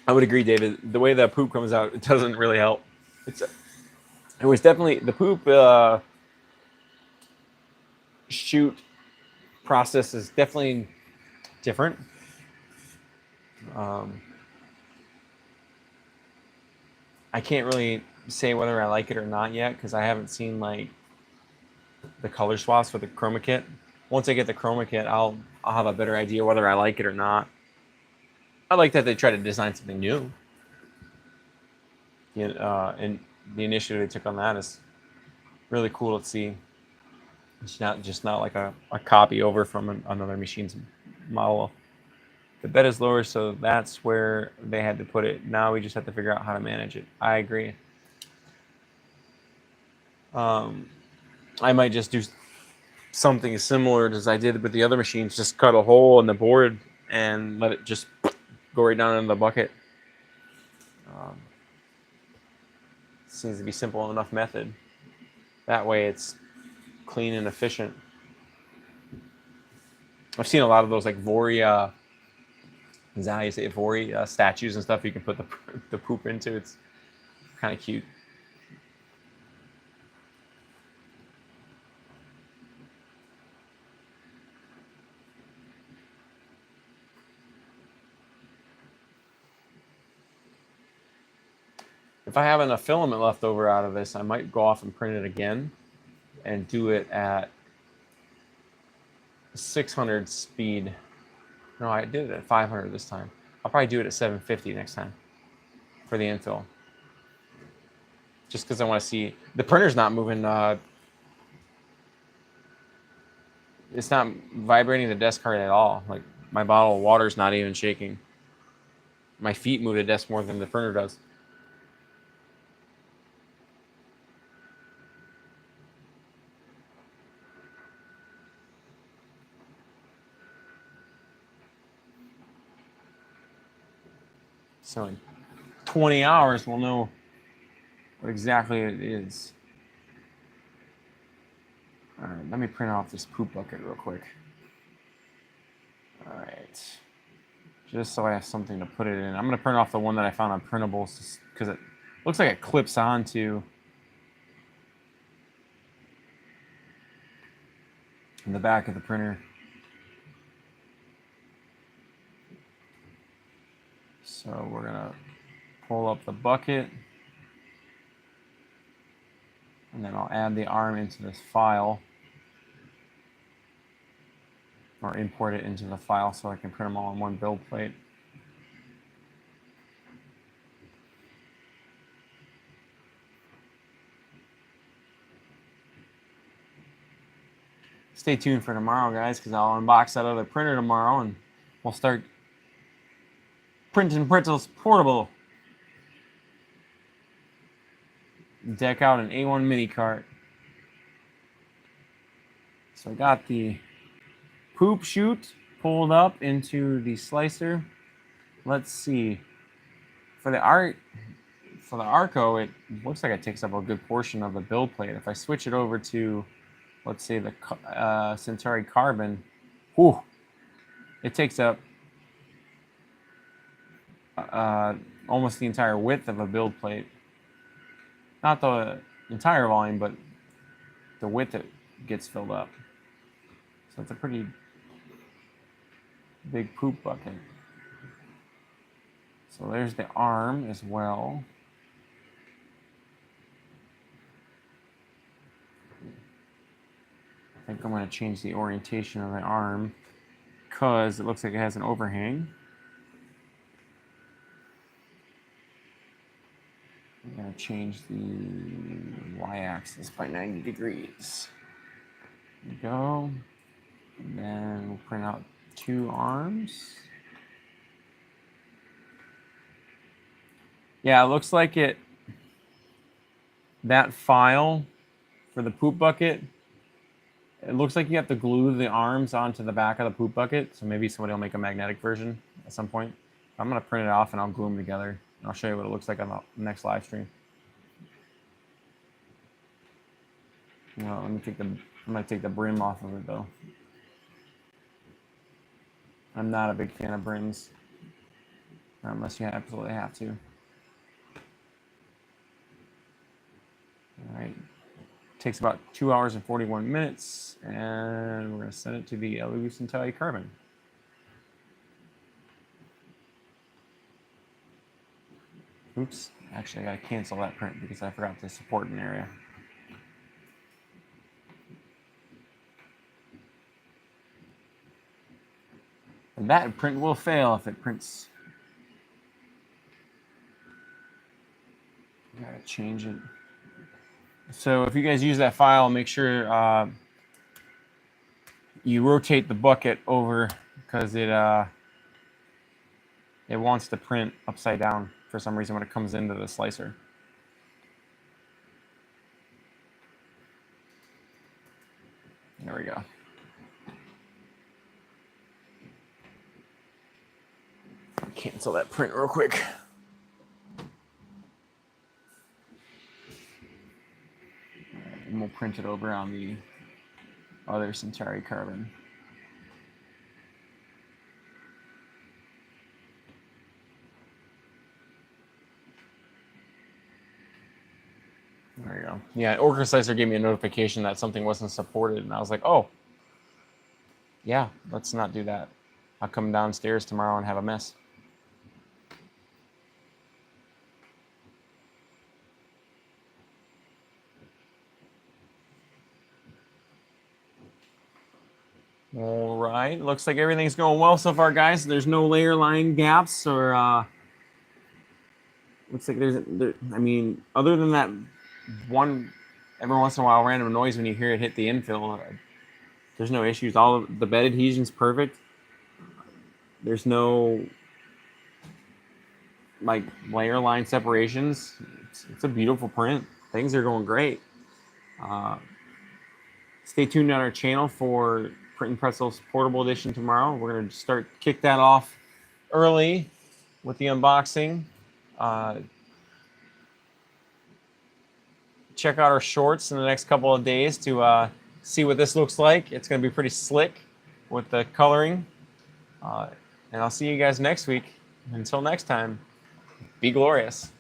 I would agree, David. The way that poop comes out, it doesn't really help. It was definitely the poop shoot process is definitely different. I can't really say whether I like it or not yet because I haven't seen like the color swaps for the chroma kit. Once I get the chroma kit, I'll have a better idea whether I like it or not. I like that they try to design something new. And the initiative they took on that is really cool to see. It's not like a copy over from another machine's model. The bed is lower, so that's where they had to put it. Now we just have to figure out how to manage it. I agree. I might just do something similar as I did with the other machines. Just cut a hole in the board and let it just go right down into the bucket. Seems to be simple enough method. That way it's clean and efficient. I've seen a lot of those like Vori, is that how you say it? Vori statues and stuff you can put the poop into. It's kind of cute. If I have enough filament left over out of this, I might go off and print it again and do it at 600 speed. No, I did it at 500 this time. I'll probably do it at 750 next time for the infill. Just because I want to see. The printer's not moving. It's not vibrating the desk card at all. Like my bottle of water's not even shaking. My feet move the desk more than the printer does. So in 20 hours, we'll know what exactly it is. All right, let me print off this poop bucket real quick. All right, just so I have something to put it in. I'm gonna print off the one that I found on printables because it looks like it clips onto in the back of the printer. So we're gonna pull up the bucket and then I'll add the arm into this file or import it into the file so I can print them all on one build plate. Stay tuned for tomorrow, guys, because I'll unbox that other printer tomorrow and we'll start Print Pretzels portable. Deck out an A1 mini cart. So I got the poop chute pulled up into the slicer. Let's see. For the Arco, it looks like it takes up a good portion of the build plate. If I switch it over to, let's say, the Centauri Carbon, whew, it takes up almost the entire width of a build plate. Not the entire volume, but the width that gets filled up. So it's a pretty big poop bucket. So there's the arm as well. I think I'm going to change the orientation of the arm because it looks like it has an overhang. I'm going to change the y-axis by 90 degrees. There we go. And then we'll print out 2 arms. Yeah, it looks like that file for the poop bucket, it looks like you have to glue the arms onto the back of the poop bucket. So maybe somebody will make a magnetic version at some point. I'm going to print it off and I'll glue them together. And I'll show you what it looks like on the next live stream. No, I'm going to take the brim off of it though. I'm not a big fan of brims unless you absolutely have to. All right, takes about 2 hours and 41 minutes, and we're going to send it to the LU Centauri Carbon. Oops, actually I got to cancel that print because I forgot to support an area. And that print will fail if it prints. I gotta change it. So if you guys use that file, make sure you rotate the bucket over because it wants to print upside down for some reason when it comes into the slicer. There we go. Cancel that print real quick. And we'll print it over on the other Centauri Carbon. There you go. Yeah, Orca Slicer gave me a notification that something wasn't supported, and I was like, oh, yeah, let's not do that. I'll come downstairs tomorrow and have a mess. All right, looks like everything's going well so far, guys. There's no layer line gaps or looks like I mean, other than that one every once in a while random noise when you hear it hit the infill, there's no issues. All of the bed adhesion's perfect. There's no like layer line separations. It's a beautiful print. Things are going great. Stay tuned on our channel for Print Pretzels Portable Edition tomorrow. We're going to kick that off early with the unboxing. Check out our shorts in the next couple of days to see what this looks like. It's going to be pretty slick with the coloring. And I'll see you guys next week. Until next time, be glorious.